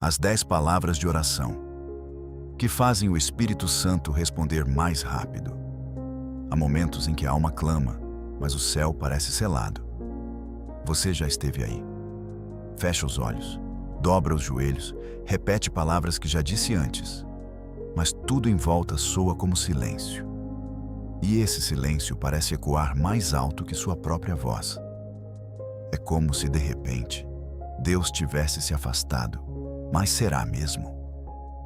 As 10 palavras de oração, que fazem o Espírito Santo responder mais rápido. Há momentos em que a alma clama, mas o céu parece selado. Você já esteve aí. Fecha os olhos, dobra os joelhos, repete palavras que já disse antes, mas tudo em volta soa como silêncio. E esse silêncio parece ecoar mais alto que sua própria voz. É como se, de repente, Deus tivesse se afastado. Mas será mesmo?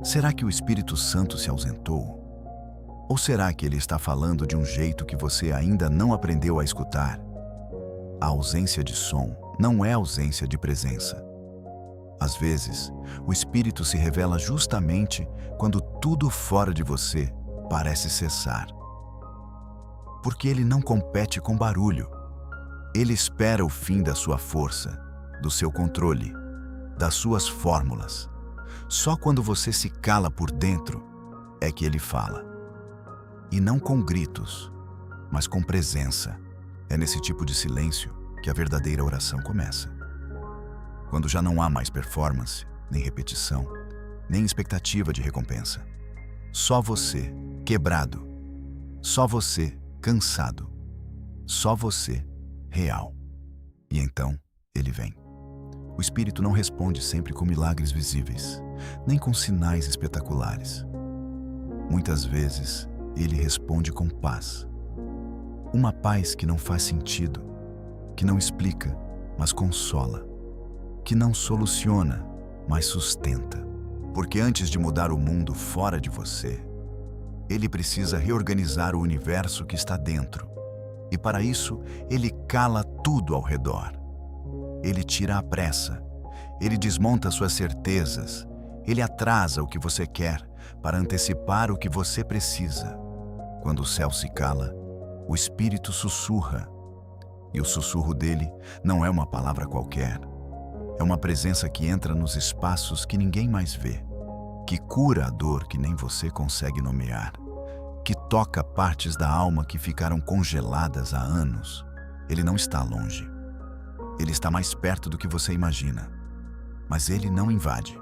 Será que o Espírito Santo se ausentou? Ou será que ele está falando de um jeito que você ainda não aprendeu a escutar? A ausência de som não é ausência de presença. Às vezes, o Espírito se revela justamente quando tudo fora de você parece cessar. Porque ele não compete com barulho. Ele espera o fim da sua força, do seu controle, das suas fórmulas. Só quando você se cala por dentro é que ele fala. E não com gritos, mas com presença. É nesse tipo de silêncio que a verdadeira oração começa. Quando já não há mais performance, nem repetição, nem expectativa de recompensa. Só você, quebrado. Só você, cansado. Só você, real. E então, ele vem. O Espírito não responde sempre com milagres visíveis, nem com sinais espetaculares. Muitas vezes, ele responde com paz. Uma paz que não faz sentido, que não explica, mas consola. Que não soluciona, mas sustenta. Porque antes de mudar o mundo fora de você, ele precisa reorganizar o universo que está dentro. E para isso, ele cala tudo ao redor. Ele tira a pressa, ele desmonta suas certezas, ele atrasa o que você quer para antecipar o que você precisa. Quando o céu se cala, o Espírito sussurra. E o sussurro dele não é uma palavra qualquer. É uma presença que entra nos espaços que ninguém mais vê, que cura a dor que nem você consegue nomear, que toca partes da alma que ficaram congeladas há anos. Ele não está longe. Ele está mais perto do que você imagina. Mas ele não invade.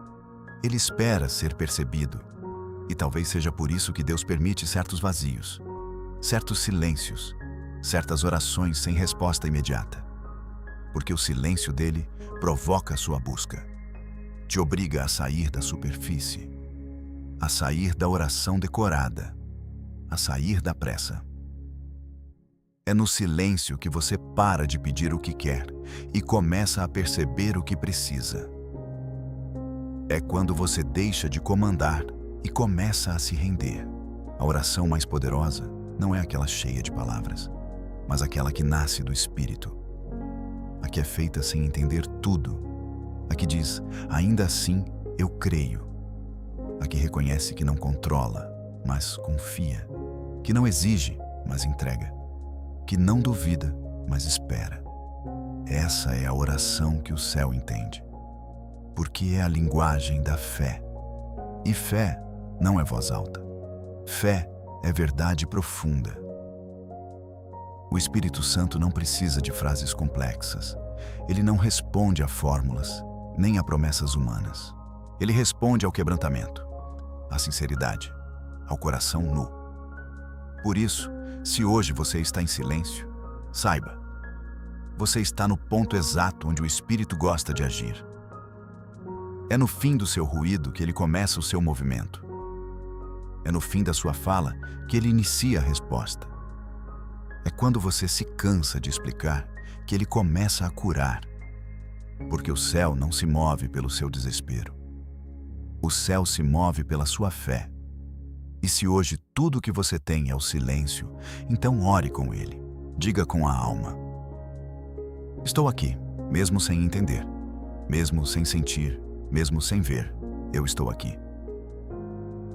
Ele espera ser percebido. E talvez seja por isso que Deus permite certos vazios, certos silêncios, certas orações sem resposta imediata. Porque o silêncio dele provoca sua busca. Te obriga a sair da superfície, a sair da oração decorada, a sair da pressa. É no silêncio que você para de pedir o que quer e começa a perceber o que precisa. É quando você deixa de comandar e começa a se render. A oração mais poderosa não é aquela cheia de palavras, mas aquela que nasce do Espírito. A que é feita sem entender tudo. A que diz, ainda assim, eu creio. A que reconhece que não controla, mas confia. Que não exige, mas entrega. Que não duvida, mas espera. Essa é a oração que o céu entende. Porque é a linguagem da fé. E fé não é voz alta. Fé é verdade profunda. O Espírito Santo não precisa de frases complexas. Ele não responde a fórmulas, nem a promessas humanas. Ele responde ao quebrantamento, à sinceridade, ao coração nu. Por isso, se hoje você está em silêncio, saiba, você está no ponto exato onde o Espírito gosta de agir. É no fim do seu ruído que ele começa o seu movimento. É no fim da sua fala que ele inicia a resposta. É quando você se cansa de explicar que ele começa a curar. Porque o céu não se move pelo seu desespero. O céu se move pela sua fé. E se hoje tudo o que você tem é o silêncio, então ore com ele. Diga com a alma. Estou aqui, mesmo sem entender, mesmo sem sentir, mesmo sem ver, eu estou aqui.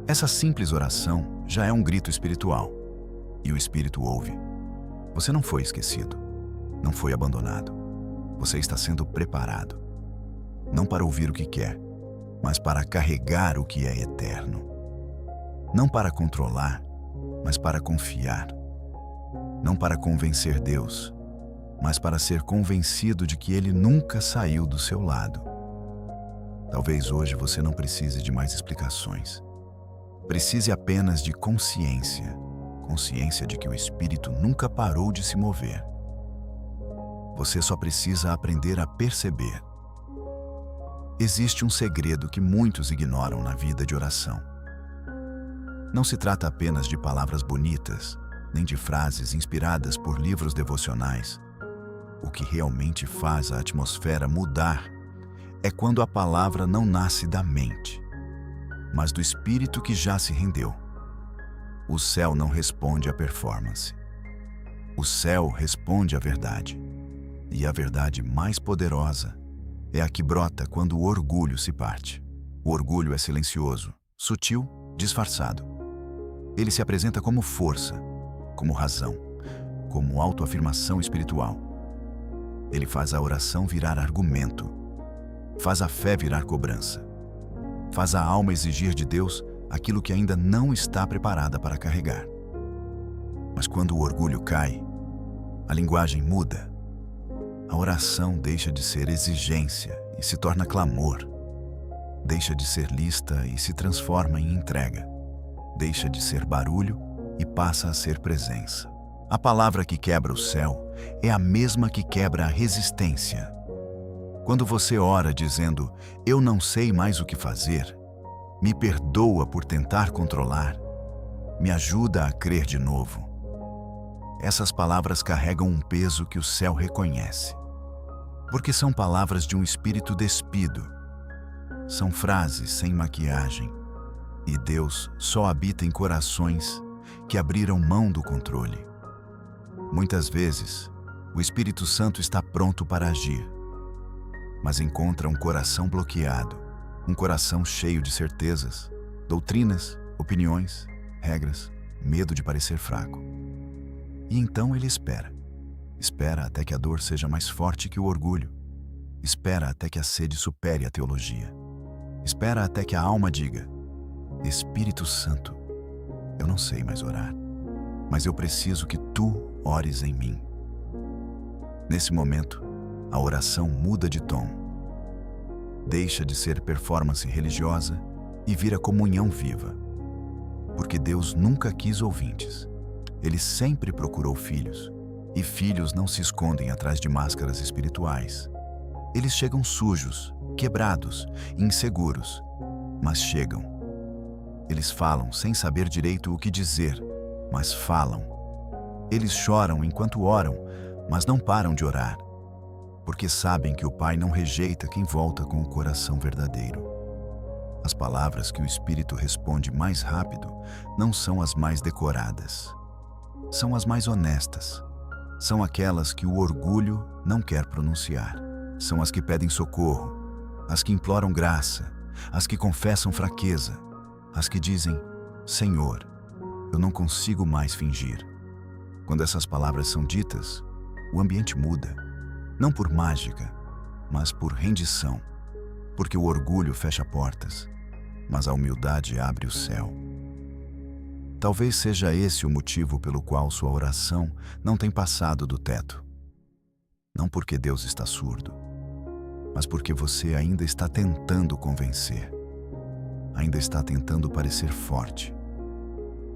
Essa simples oração já é um grito espiritual. E o Espírito ouve. Você não foi esquecido, não foi abandonado. Você está sendo preparado. Não para ouvir o que quer, mas para carregar o que é eterno. Não para controlar, mas para confiar. Não para convencer Deus, mas para ser convencido de que Ele nunca saiu do seu lado. Talvez hoje você não precise de mais explicações. Precise apenas de consciência. Consciência de que o Espírito nunca parou de se mover. Você só precisa aprender a perceber. Existe um segredo que muitos ignoram na vida de oração. Não se trata apenas de palavras bonitas, nem de frases inspiradas por livros devocionais. O que realmente faz a atmosfera mudar é quando a palavra não nasce da mente, mas do espírito que já se rendeu. O céu não responde à performance. O céu responde à verdade. E a verdade mais poderosa é a que brota quando o orgulho se parte. O orgulho é silencioso, sutil, disfarçado. Ele se apresenta como força, como razão, como autoafirmação espiritual. Ele faz a oração virar argumento, faz a fé virar cobrança, faz a alma exigir de Deus aquilo que ainda não está preparada para carregar. Mas quando o orgulho cai, a linguagem muda. A oração deixa de ser exigência e se torna clamor. Deixa de ser lista e se transforma em entrega. Deixa de ser barulho e passa a ser presença. A palavra que quebra o céu é a mesma que quebra a resistência. Quando você ora dizendo, eu não sei mais o que fazer, me perdoa por tentar controlar, me ajuda a crer de novo. Essas palavras carregam um peso que o céu reconhece. Porque são palavras de um espírito despido. São frases sem maquiagem. E Deus só habita em corações que abriram mão do controle. Muitas vezes, o Espírito Santo está pronto para agir, mas encontra um coração bloqueado, um coração cheio de certezas, doutrinas, opiniões, regras, medo de parecer fraco. E então ele espera. Espera até que a dor seja mais forte que o orgulho. Espera até que a sede supere a teologia. Espera até que a alma diga, Espírito Santo, eu não sei mais orar, mas eu preciso que tu ores em mim. Nesse momento, a oração muda de tom. Deixa de ser performance religiosa e vira comunhão viva. Porque Deus nunca quis ouvintes. Ele sempre procurou filhos. E filhos não se escondem atrás de máscaras espirituais. Eles chegam sujos, quebrados, inseguros, mas chegam. Eles falam sem saber direito o que dizer, mas falam. Eles choram enquanto oram, mas não param de orar, porque sabem que o Pai não rejeita quem volta com o coração verdadeiro. As palavras que o Espírito responde mais rápido não são as mais decoradas. São as mais honestas. São aquelas que o orgulho não quer pronunciar. São as que pedem socorro, as que imploram graça, as que confessam fraqueza, as que dizem, Senhor, eu não consigo mais fingir. Quando essas palavras são ditas, o ambiente muda, não por mágica, mas por rendição, porque o orgulho fecha portas, mas a humildade abre o céu. Talvez seja esse o motivo pelo qual sua oração não tem passado do teto. Não porque Deus está surdo, mas porque você ainda está tentando convencer. Ainda está tentando parecer forte.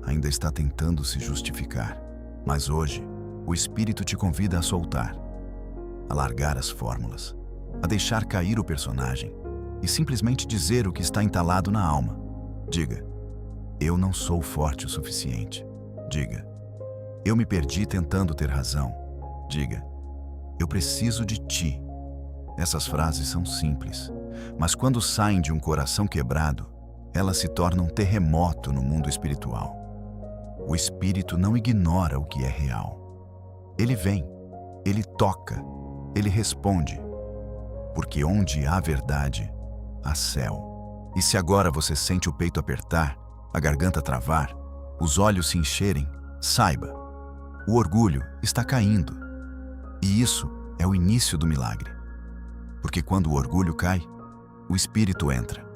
Ainda está tentando se justificar. Mas hoje, o Espírito te convida a soltar, a largar as fórmulas, a deixar cair o personagem e simplesmente dizer o que está entalado na alma. Diga, eu não sou forte o suficiente. Diga, eu me perdi tentando ter razão. Diga, eu preciso de ti. Essas frases são simples, mas quando saem de um coração quebrado, elas se tornam um terremoto no mundo espiritual. O Espírito não ignora o que é real. Ele vem, ele toca, ele responde. Porque onde há verdade, há céu. E se agora você sente o peito apertar, a garganta travar, os olhos se encherem, saiba, o orgulho está caindo. E isso é o início do milagre. Porque quando o orgulho cai, o Espírito entra.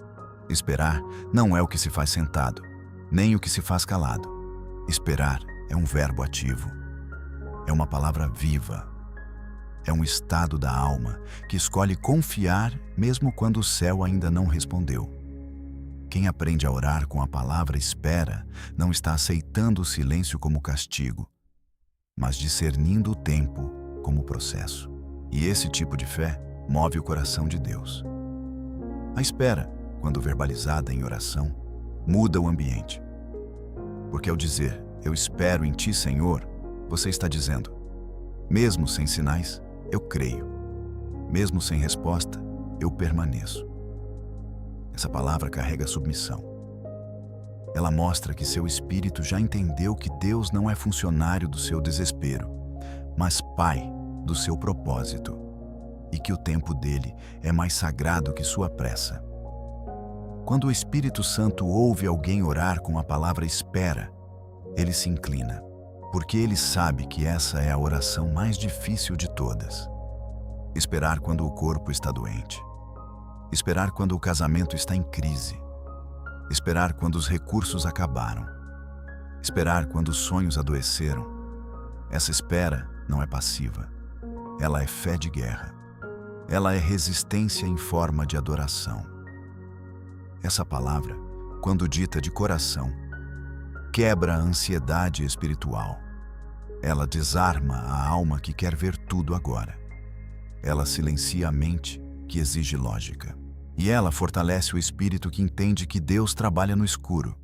Esperar não é o que se faz sentado, nem o que se faz calado. Esperar é um verbo ativo. É uma palavra viva. É um estado da alma que escolhe confiar mesmo quando o céu ainda não respondeu. Quem aprende a orar com a palavra espera não está aceitando o silêncio como castigo, mas discernindo o tempo como processo. E esse tipo de fé move o coração de Deus. A espera, quando verbalizada em oração, muda o ambiente. Porque ao dizer, eu espero em ti, Senhor, você está dizendo, mesmo sem sinais, eu creio. Mesmo sem resposta, eu permaneço. Essa palavra carrega submissão. Ela mostra que seu espírito já entendeu que Deus não é funcionário do seu desespero, mas pai do seu propósito, e que o tempo dele é mais sagrado que sua pressa. Quando o Espírito Santo ouve alguém orar com a palavra espera, ele se inclina, porque ele sabe que essa é a oração mais difícil de todas. Esperar quando o corpo está doente. Esperar quando o casamento está em crise. Esperar quando os recursos acabaram. Esperar quando os sonhos adoeceram. Essa espera não é passiva. Ela é fé de guerra. Ela é resistência em forma de adoração. Essa palavra, quando dita de coração, quebra a ansiedade espiritual. Ela desarma a alma que quer ver tudo agora. Ela silencia a mente que exige lógica. E ela fortalece o espírito que entende que Deus trabalha no escuro.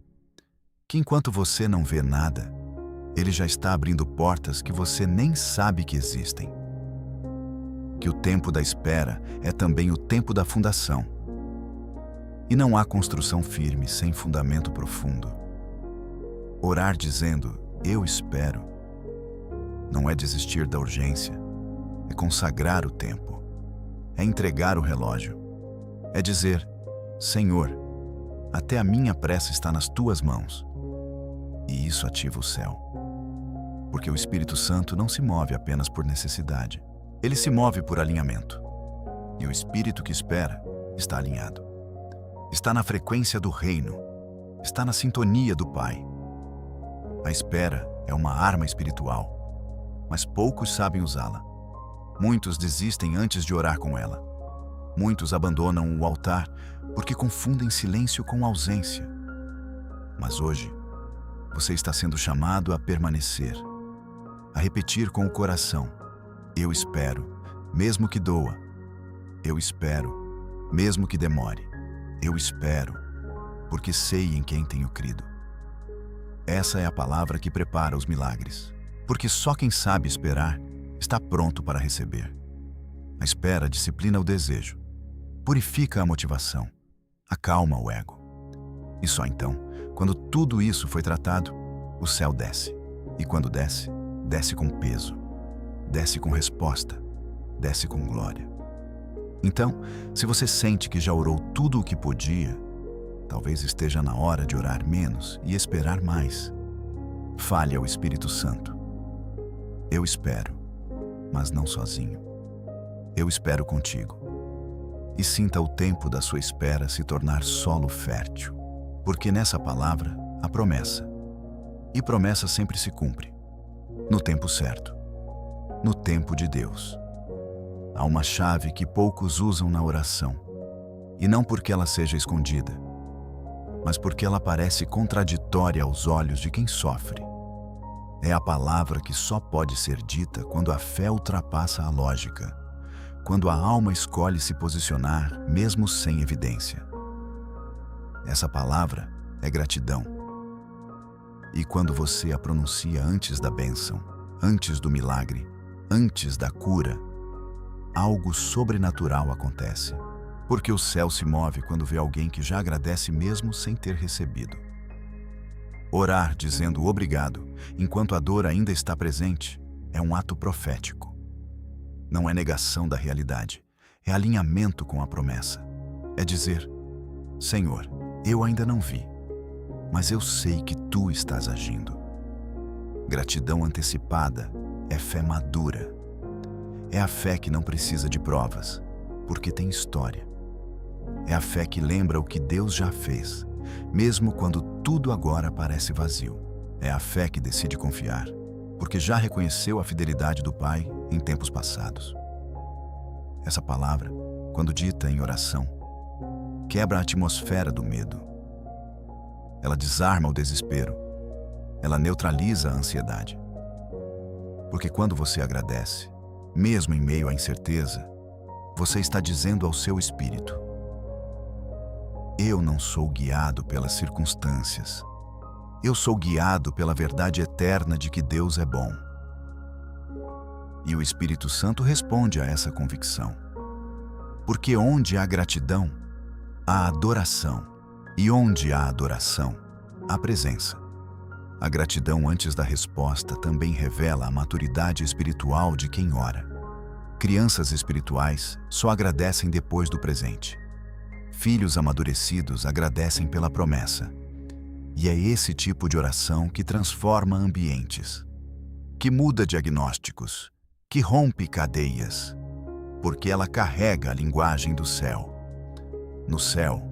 Que enquanto você não vê nada, Ele já está abrindo portas que você nem sabe que existem. Que o tempo da espera é também o tempo da fundação. E não há construção firme sem fundamento profundo. Orar dizendo, eu espero, não é desistir da urgência, é consagrar o tempo, é entregar o relógio, é dizer, Senhor, até a minha pressa está nas tuas mãos. E isso ativa o céu. Porque o Espírito Santo não se move apenas por necessidade, ele se move por alinhamento. E o espírito que espera está alinhado. Está na frequência do reino, está na sintonia do Pai. A espera é uma arma espiritual, mas poucos sabem usá-la. Muitos desistem antes de orar com ela. Muitos abandonam o altar porque confundem silêncio com ausência. Mas hoje, você está sendo chamado a permanecer, a repetir com o coração, eu espero, mesmo que doa. Eu espero, mesmo que demore. Eu espero, porque sei em quem tenho crido. Essa é a palavra que prepara os milagres, porque só quem sabe esperar está pronto para receber. A espera disciplina o desejo, purifica a motivação, acalma o ego. E só então, quando tudo isso foi tratado, o céu desce. E quando desce, desce com peso, desce com resposta, desce com glória. Então, se você sente que já orou tudo o que podia, talvez esteja na hora de orar menos e esperar mais. Fale ao Espírito Santo. Eu espero, mas não sozinho. Eu espero contigo. E sinta o tempo da sua espera se tornar solo fértil, porque nessa palavra há promessa. E promessa sempre se cumpre, no tempo certo, no tempo de Deus. Há uma chave que poucos usam na oração, e não porque ela seja escondida, mas porque ela parece contraditória aos olhos de quem sofre. É a palavra que só pode ser dita quando a fé ultrapassa a lógica, quando a alma escolhe se posicionar mesmo sem evidência. Essa palavra é gratidão. E quando você a pronuncia antes da bênção, antes do milagre, antes da cura, algo sobrenatural acontece, porque o céu se move quando vê alguém que já agradece mesmo sem ter recebido. Orar dizendo obrigado, enquanto a dor ainda está presente, é um ato profético. Não é negação da realidade, é alinhamento com a promessa. É dizer, Senhor, eu ainda não vi, mas eu sei que Tu estás agindo. Gratidão antecipada é fé madura. É a fé que não precisa de provas, porque tem história. É a fé que lembra o que Deus já fez, mesmo quando tudo agora parece vazio. É a fé que decide confiar, porque já reconheceu a fidelidade do Pai em tempos passados. Essa palavra, quando dita em oração, quebra a atmosfera do medo. Ela desarma o desespero. Ela neutraliza a ansiedade. Porque quando você agradece, mesmo em meio à incerteza, você está dizendo ao seu espírito: eu não sou guiado pelas circunstâncias. Eu sou guiado pela verdade eterna de que Deus é bom. E o Espírito Santo responde a essa convicção. Porque onde há gratidão, há adoração. E onde há adoração, há presença. A gratidão antes da resposta também revela a maturidade espiritual de quem ora. Crianças espirituais só agradecem depois do presente. Filhos amadurecidos agradecem pela promessa. E é esse tipo de oração que transforma ambientes, que muda diagnósticos, que rompe cadeias, porque ela carrega a linguagem do céu. No céu,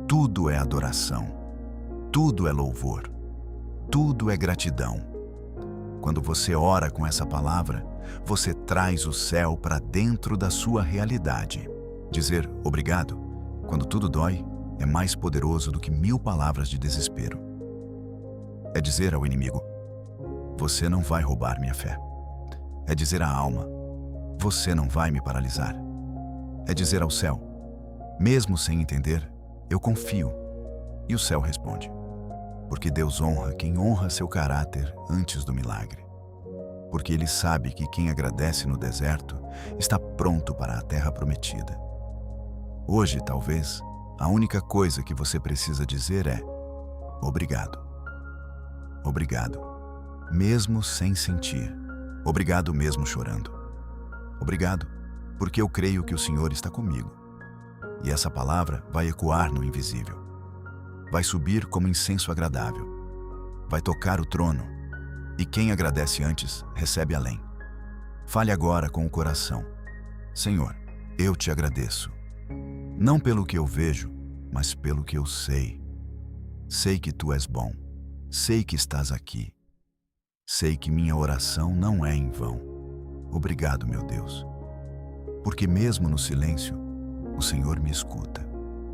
tudo é adoração, tudo é louvor, tudo é gratidão. Quando você ora com essa palavra, você traz o céu para dentro da sua realidade. Dizer obrigado, quando tudo dói, é mais poderoso do que 1000 palavras de desespero. É dizer ao inimigo: você não vai roubar minha fé. É dizer à alma: você não vai me paralisar. É dizer ao céu: mesmo sem entender, eu confio. E o céu responde. Porque Deus honra quem honra seu caráter antes do milagre. Porque Ele sabe que quem agradece no deserto está pronto para a terra prometida. Hoje, talvez, a única coisa que você precisa dizer é: obrigado. Obrigado, mesmo sem sentir. Obrigado mesmo chorando. Obrigado, porque eu creio que o Senhor está comigo. E essa palavra vai ecoar no invisível. Vai subir como incenso agradável. Vai tocar o trono. E quem agradece antes, recebe além. Fale agora com o coração: Senhor, eu te agradeço. Não pelo que eu vejo, mas pelo que eu sei. Sei que tu és bom. Sei que estás aqui. Sei que minha oração não é em vão. Obrigado, meu Deus. Porque mesmo no silêncio, o Senhor me escuta.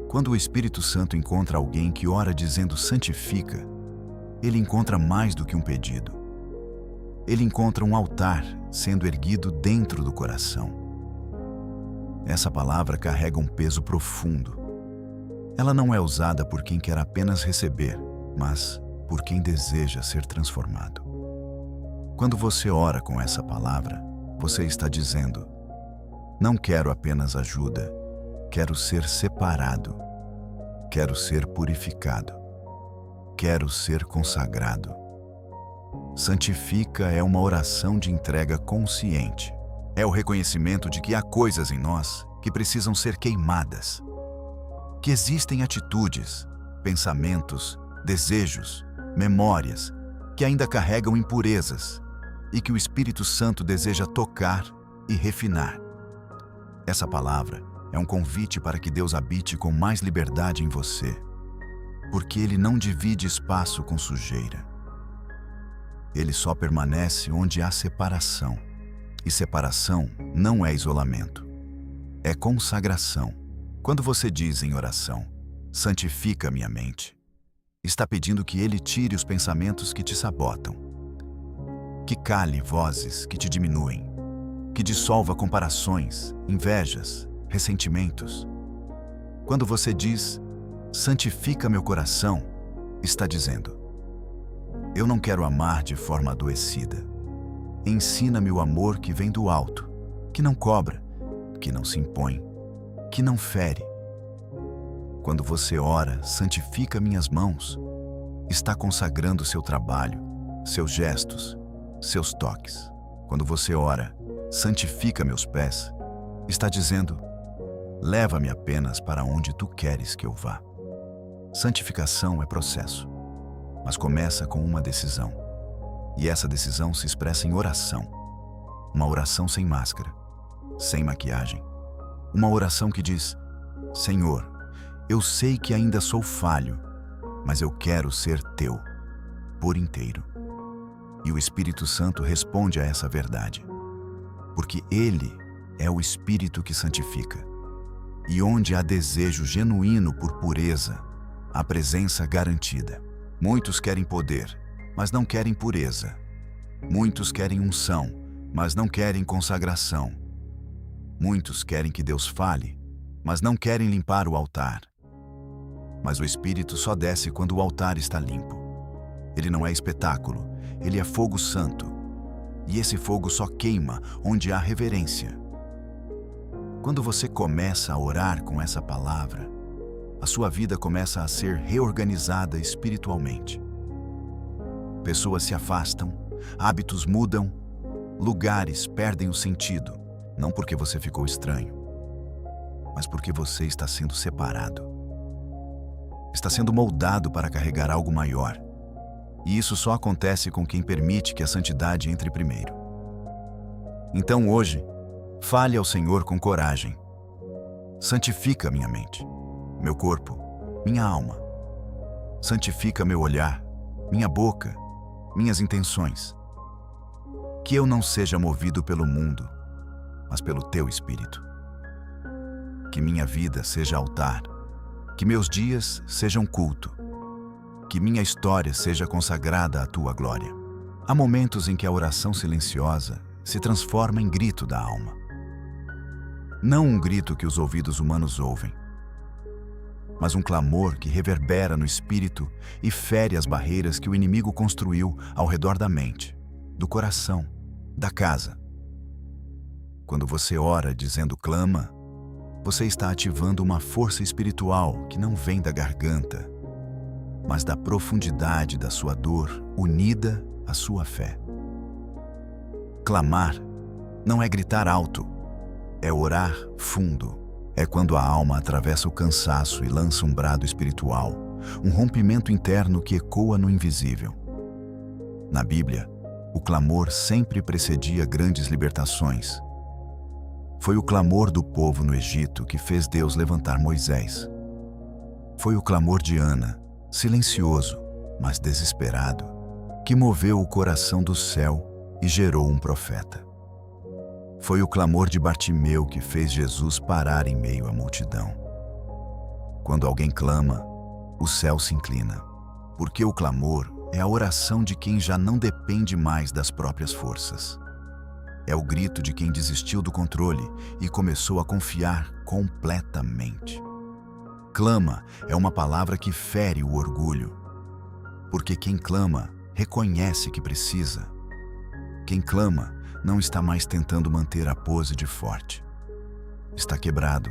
Quando o Espírito Santo encontra alguém que ora dizendo santifica, ele encontra mais do que um pedido. Ele encontra um altar sendo erguido dentro do coração. Essa palavra carrega um peso profundo. Ela não é usada por quem quer apenas receber, mas por quem deseja ser transformado. Quando você ora com essa palavra, você está dizendo: não quero apenas ajuda, quero ser separado, quero ser purificado, quero ser consagrado. Santifica é uma oração de entrega consciente. É o reconhecimento de que há coisas em nós que precisam ser queimadas, que existem atitudes, pensamentos, desejos, memórias que ainda carregam impurezas e que o Espírito Santo deseja tocar e refinar. Essa palavra é um convite para que Deus habite com mais liberdade em você, porque Ele não divide espaço com sujeira. Ele só permanece onde há separação. E separação não é isolamento, é consagração. Quando você diz em oração: santifica minha mente, está pedindo que Ele tire os pensamentos que te sabotam, que cale vozes que te diminuem, que dissolva comparações, invejas, ressentimentos. Quando você diz: santifica meu coração, está dizendo: eu não quero amar de forma adoecida. Ensina-me o amor que vem do alto, que não cobra, que não se impõe, que não fere. Quando você ora, santifica minhas mãos, está consagrando seu trabalho, seus gestos, seus toques. Quando você ora, santifica meus pés, está dizendo: leva-me apenas para onde tu queres que eu vá. Santificação é processo, mas começa com uma decisão. E essa decisão se expressa em oração. Uma oração sem máscara, sem maquiagem. Uma oração que diz: Senhor, eu sei que ainda sou falho, mas eu quero ser teu, por inteiro. E o Espírito Santo responde a essa verdade, porque Ele é o Espírito que santifica. E onde há desejo genuíno por pureza, há presença garantida. Muitos querem poder, mas não querem pureza. Muitos querem unção, mas não querem consagração. Muitos querem que Deus fale, mas não querem limpar o altar. Mas o Espírito só desce quando o altar está limpo. Ele não é espetáculo, ele é fogo santo. E esse fogo só queima onde há reverência. Quando você começa a orar com essa palavra, a sua vida começa a ser reorganizada espiritualmente. Pessoas se afastam, hábitos mudam, lugares perdem o sentido, não porque você ficou estranho, mas porque você está sendo separado. Está sendo moldado para carregar algo maior. E isso só acontece com quem permite que a santidade entre primeiro. Então hoje, fale ao Senhor com coragem. Santifica minha mente, meu corpo, minha alma. Santifica meu olhar, minha boca, minhas intenções. Que eu não seja movido pelo mundo, mas pelo Teu Espírito. Que minha vida seja altar, que meus dias sejam culto, que minha história seja consagrada à Tua glória. Há momentos em que a oração silenciosa se transforma em grito da alma. Não um grito que os ouvidos humanos ouvem, mas um clamor que reverbera no espírito e fere as barreiras que o inimigo construiu ao redor da mente, do coração, da casa. Quando você ora dizendo clama, você está ativando uma força espiritual que não vem da garganta, mas da profundidade da sua dor unida à sua fé. Clamar não é gritar alto, é orar fundo. É quando a alma atravessa o cansaço e lança um brado espiritual, um rompimento interno que ecoa no invisível. Na Bíblia, o clamor sempre precedia grandes libertações. Foi o clamor do povo no Egito que fez Deus levantar Moisés. Foi o clamor de Ana, silencioso, mas desesperado, que moveu o coração do céu e gerou um profeta. Foi o clamor de Bartimeu que fez Jesus parar em meio à multidão. Quando alguém clama, o céu se inclina, porque o clamor é a oração de quem já não depende mais das próprias forças. É o grito de quem desistiu do controle e começou a confiar completamente. Clama é uma palavra que fere o orgulho, porque quem clama reconhece que precisa. Quem clama não está mais tentando manter a pose de forte. Está quebrado,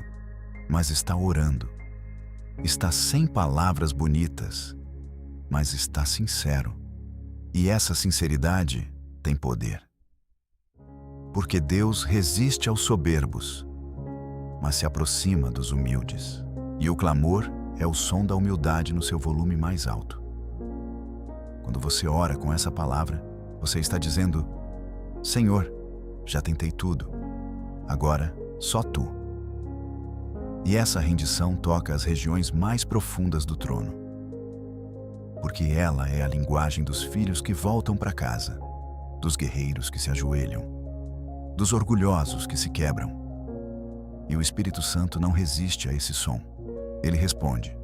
mas está orando. Está sem palavras bonitas, mas está sincero. E essa sinceridade tem poder. Porque Deus resiste aos soberbos, mas se aproxima dos humildes. E o clamor é o som da humildade no seu volume mais alto. Quando você ora com essa palavra, você está dizendo: Senhor, já tentei tudo, agora só Tu. E essa rendição toca as regiões mais profundas do trono, porque ela é a linguagem dos filhos que voltam para casa, dos guerreiros que se ajoelham, dos orgulhosos que se quebram. E o Espírito Santo não resiste a esse som. Ele responde,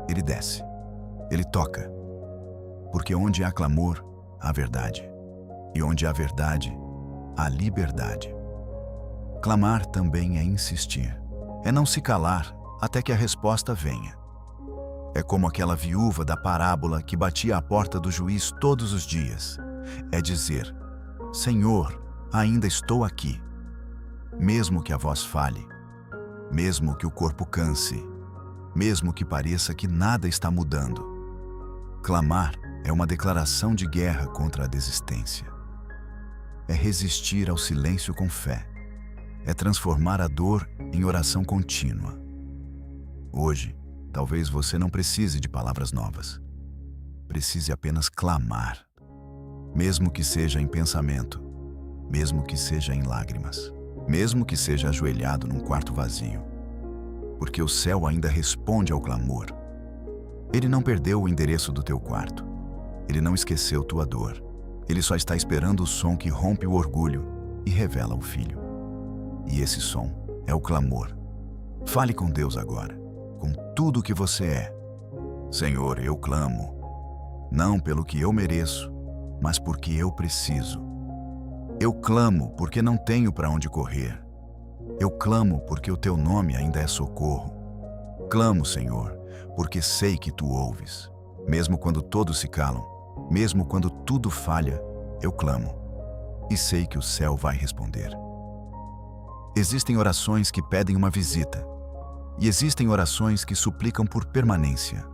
ele desce, ele toca, porque onde há clamor, há verdade, e onde há verdade, há liberdade. Clamar também é insistir, é não se calar até que a resposta venha. É como aquela viúva da parábola que batia à porta do juiz todos os dias. É dizer: Senhor, ainda estou aqui. Mesmo que a voz falhe, mesmo que o corpo canse, mesmo que pareça que nada está mudando. Clamar é uma declaração de guerra contra a desistência. É resistir ao silêncio com fé. É transformar a dor em oração contínua. Hoje, talvez você não precise de palavras novas. Precise apenas clamar, mesmo que seja em pensamento, mesmo que seja em lágrimas, mesmo que seja ajoelhado num quarto vazio. Porque o céu ainda responde ao clamor. Ele não perdeu o endereço do teu quarto. Ele não esqueceu tua dor. Ele só está esperando o som que rompe o orgulho e revela o Filho. E esse som é o clamor. Fale com Deus agora, com tudo o que você é. Senhor, eu clamo, não pelo que eu mereço, mas porque eu preciso. Eu clamo porque não tenho para onde correr. Eu clamo porque o teu nome ainda é socorro. Clamo, Senhor, porque sei que tu ouves. Mesmo quando todos se calam, mesmo quando tudo falha, eu clamo. E sei que o céu vai responder. Existem orações que pedem uma visita. E existem orações que suplicam por permanência.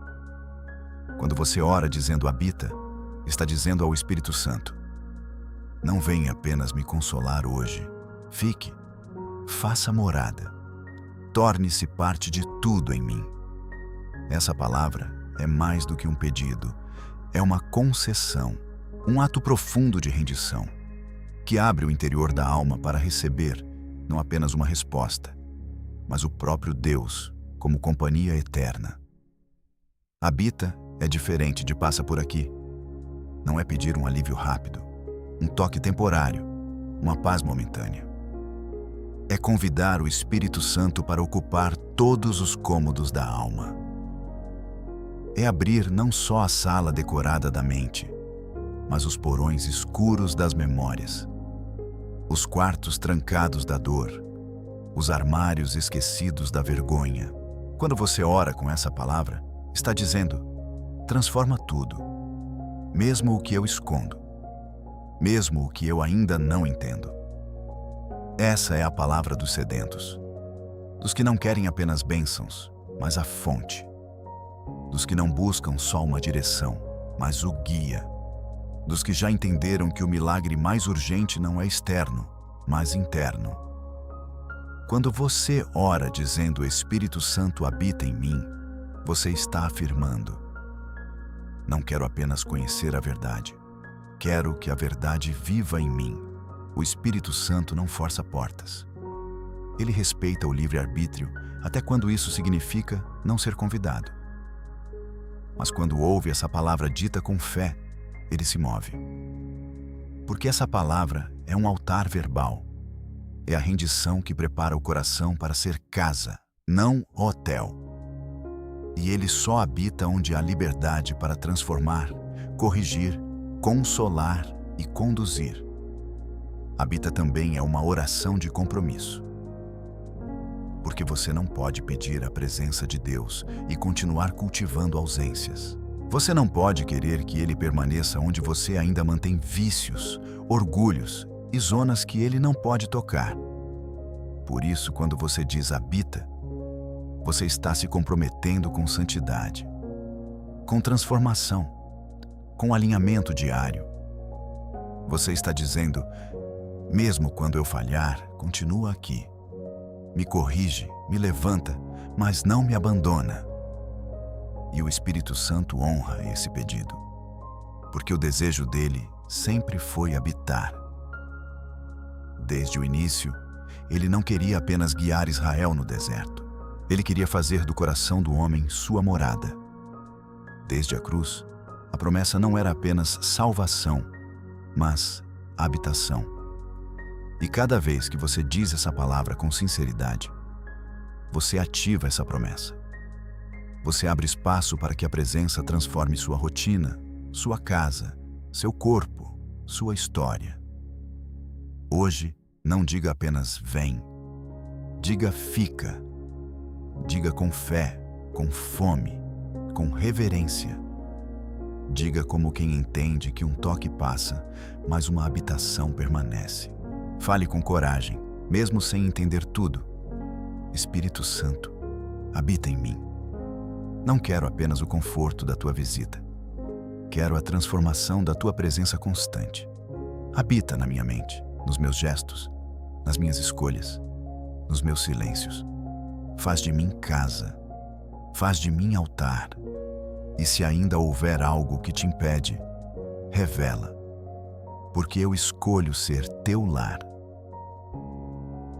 Quando você ora dizendo habita, está dizendo ao Espírito Santo: não venha apenas me consolar hoje. Fique, faça morada. Torne-se parte de tudo em mim. Essa palavra é mais do que um pedido. É uma concessão, um ato profundo de rendição, que abre o interior da alma para receber não apenas uma resposta, mas o próprio Deus como companhia eterna. Habita é diferente de passa por aqui. Não é pedir um alívio rápido, um toque temporário, uma paz momentânea. É convidar o Espírito Santo para ocupar todos os cômodos da alma. É abrir não só a sala decorada da mente, mas os porões escuros das memórias, os quartos trancados da dor, os armários esquecidos da vergonha. Quando você ora com essa palavra, está dizendo: transforma tudo, mesmo o que eu escondo, mesmo o que eu ainda não entendo. Essa é a palavra dos sedentos, dos que não querem apenas bênçãos, mas a fonte, dos que não buscam só uma direção, mas o guia, dos que já entenderam que o milagre mais urgente não é externo, mas interno. Quando você ora dizendo Espírito Santo habita em mim, você está afirmando: não quero apenas conhecer a verdade, quero que a verdade viva em mim. O Espírito Santo não força portas. Ele respeita o livre-arbítrio até quando isso significa não ser convidado. Mas quando ouve essa palavra dita com fé, ele se move. Porque essa palavra é um altar verbal. É a rendição que prepara o coração para ser casa, não hotel. E ele só habita onde há liberdade para transformar, corrigir, consolar e conduzir. Habita também é uma oração de compromisso. Porque você não pode pedir a presença de Deus e continuar cultivando ausências. Você não pode querer que Ele permaneça onde você ainda mantém vícios, orgulhos e zonas que Ele não pode tocar. Por isso, quando você diz habita, você está se comprometendo com santidade, com transformação, com alinhamento diário. Você está dizendo: mesmo quando eu falhar, continua aqui. Me corrige, me levanta, mas não me abandona. E o Espírito Santo honra esse pedido, porque o desejo dele sempre foi habitar. Desde o início, ele não queria apenas guiar Israel no deserto. Ele queria fazer do coração do homem sua morada. Desde a cruz, a promessa não era apenas salvação, mas habitação. E cada vez que você diz essa palavra com sinceridade, você ativa essa promessa. Você abre espaço para que a presença transforme sua rotina, sua casa, seu corpo, sua história. Hoje, não diga apenas vem, diga fica. Diga com fé, com fome, com reverência. Diga como quem entende que um toque passa, mas uma habitação permanece. Fale com coragem, mesmo sem entender tudo. Espírito Santo, habita em mim. Não quero apenas o conforto da tua visita. Quero a transformação da tua presença constante. Habita na minha mente, nos meus gestos, nas minhas escolhas, nos meus silêncios. Faz de mim casa, faz de mim altar. E se ainda houver algo que te impede, revela, porque eu escolho ser teu lar.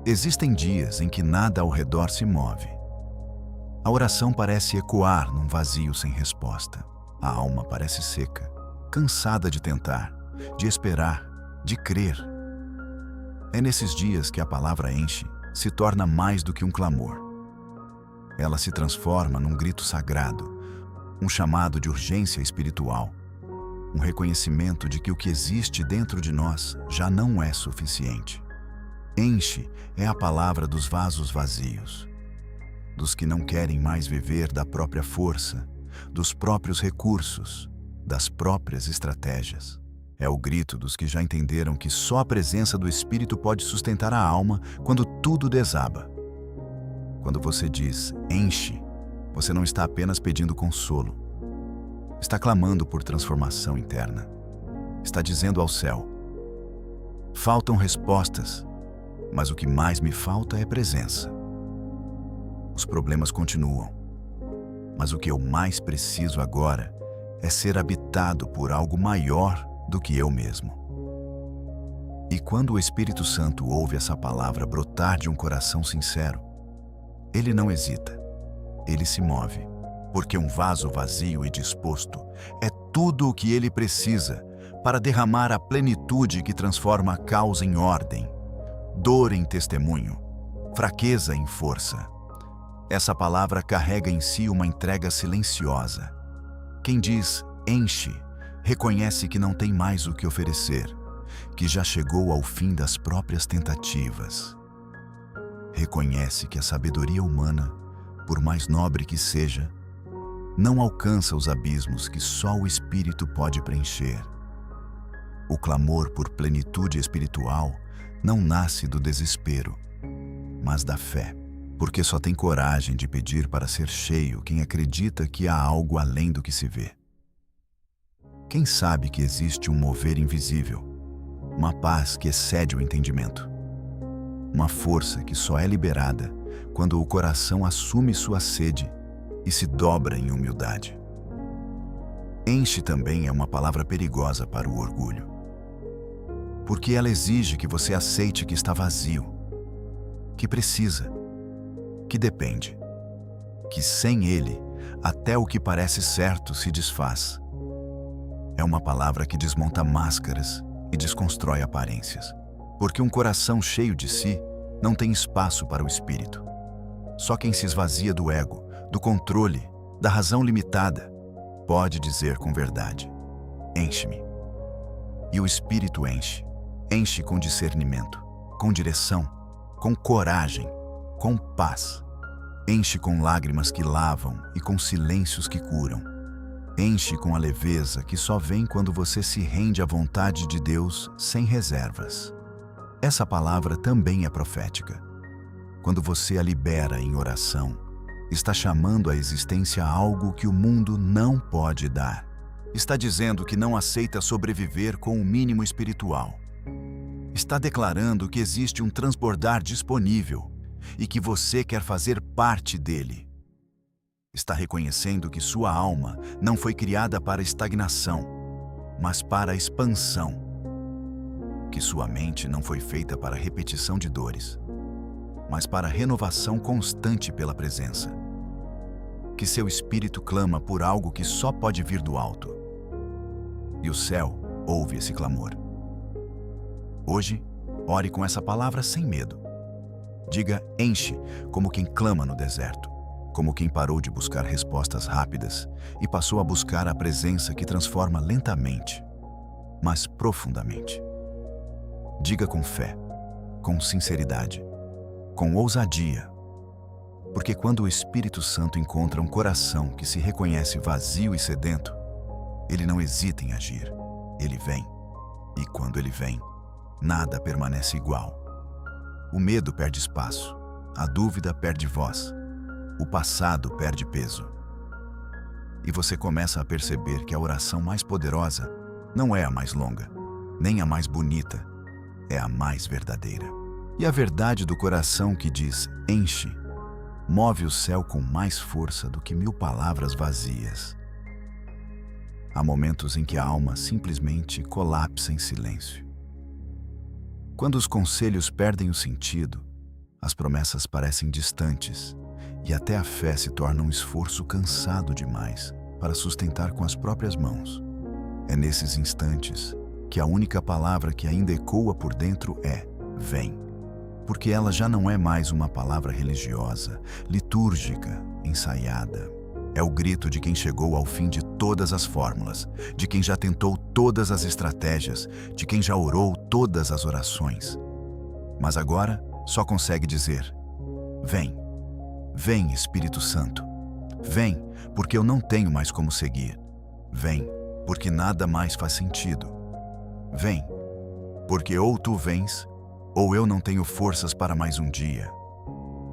Existem dias em que nada ao redor se move. A oração parece ecoar num vazio sem resposta. A alma parece seca, cansada de tentar, de esperar, de crer. É nesses dias que a palavra enche se torna mais do que um clamor. Ela se transforma num grito sagrado, um chamado de urgência espiritual, um reconhecimento de que o que existe dentro de nós já não é suficiente. Enche é a palavra dos vasos vazios, dos que não querem mais viver da própria força, dos próprios recursos, das próprias estratégias. É o grito dos que já entenderam que só a presença do Espírito pode sustentar a alma quando tudo desaba. Quando você diz enche, você não está apenas pedindo consolo. Está clamando por transformação interna. Está dizendo ao céu: faltam respostas, mas o que mais me falta é presença. Os problemas continuam, mas o que eu mais preciso agora é ser habitado por algo maior do que eu mesmo. E quando o Espírito Santo ouve essa palavra brotar de um coração sincero, ele não hesita, ele se move, porque um vaso vazio e disposto é tudo o que ele precisa para derramar a plenitude que transforma a causa em ordem, dor em testemunho, fraqueza em força. Essa palavra carrega em si uma entrega silenciosa. Quem diz enche, reconhece que não tem mais o que oferecer, que já chegou ao fim das próprias tentativas. Reconhece que a sabedoria humana, por mais nobre que seja, não alcança os abismos que só o Espírito pode preencher. O clamor por plenitude espiritual não nasce do desespero, mas da fé, porque só tem coragem de pedir para ser cheio quem acredita que há algo além do que se vê. Quem sabe que existe um mover invisível, uma paz que excede o entendimento, uma força que só é liberada quando o coração assume sua sede e se dobra em humildade. Enche também é uma palavra perigosa para o orgulho, porque ela exige que você aceite que está vazio, que precisa, que depende, que sem ele, até o que parece certo se desfaz. É uma palavra que desmonta máscaras e desconstrói aparências, porque um coração cheio de si não tem espaço para o espírito. Só quem se esvazia do ego, do controle, da razão limitada, pode dizer com verdade: enche-me. E o Espírito enche. Enche com discernimento, com direção, com coragem, com paz. Enche com lágrimas que lavam e com silêncios que curam. Enche com a leveza que só vem quando você se rende à vontade de Deus sem reservas. Essa palavra também é profética. Quando você a libera em oração, está chamando à existência algo que o mundo não pode dar. Está dizendo que não aceita sobreviver com o mínimo espiritual. Está declarando que existe um transbordar disponível e que você quer fazer parte dele. Está reconhecendo que sua alma não foi criada para estagnação, mas para expansão. Que sua mente não foi feita para repetição de dores, mas para renovação constante pela presença. Que seu espírito clama por algo que só pode vir do alto. E o céu ouve esse clamor. Hoje, ore com essa palavra sem medo. Diga enche como quem clama no deserto, como quem parou de buscar respostas rápidas e passou a buscar a presença que transforma lentamente, mas profundamente. Diga com fé, com sinceridade, com ousadia, porque quando o Espírito Santo encontra um coração que se reconhece vazio e sedento, ele não hesita em agir, ele vem, e quando ele vem, nada permanece igual. O medo perde espaço, a dúvida perde voz, o passado perde peso. E você começa a perceber que a oração mais poderosa não é a mais longa, nem a mais bonita, é a mais verdadeira. E a verdade do coração que diz enche, move o céu com mais força do que 1000 palavras vazias. Há momentos em que a alma simplesmente colapsa em silêncio. Quando os conselhos perdem o sentido, as promessas parecem distantes e até a fé se torna um esforço cansado demais para sustentar com as próprias mãos. É nesses instantes que a única palavra que ainda ecoa por dentro é: vem. porque ela já não é mais uma palavra religiosa, litúrgica, ensaiada. É o grito de quem chegou ao fim de todas as fórmulas, de quem já tentou todas as estratégias, de quem já orou todas as orações. Mas agora só consegue dizer: vem, vem, Espírito Santo. Vem, porque eu não tenho mais como seguir. Vem, porque nada mais faz sentido. Vem, porque ou tu vens, ou eu não tenho forças para mais um dia.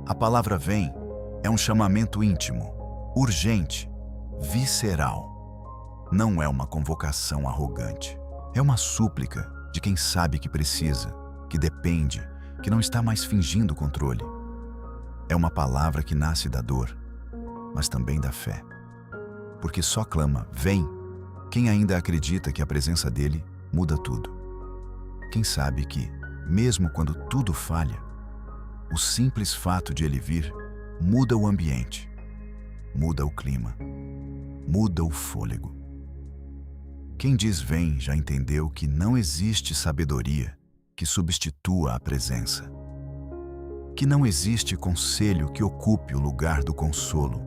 A palavra vem é um chamamento íntimo, urgente, visceral. Não é uma convocação arrogante. É uma súplica de quem sabe que precisa, que depende, que não está mais fingindo controle. É uma palavra que nasce da dor, mas também da fé. Porque só clama, vem, quem ainda acredita que a presença dele muda tudo. Quem sabe que, mesmo quando tudo falha, o simples fato de ele vir muda o ambiente, muda o clima, muda o fôlego. Quem diz vem já entendeu que não existe sabedoria que substitua a presença, que não existe conselho que ocupe o lugar do consolo,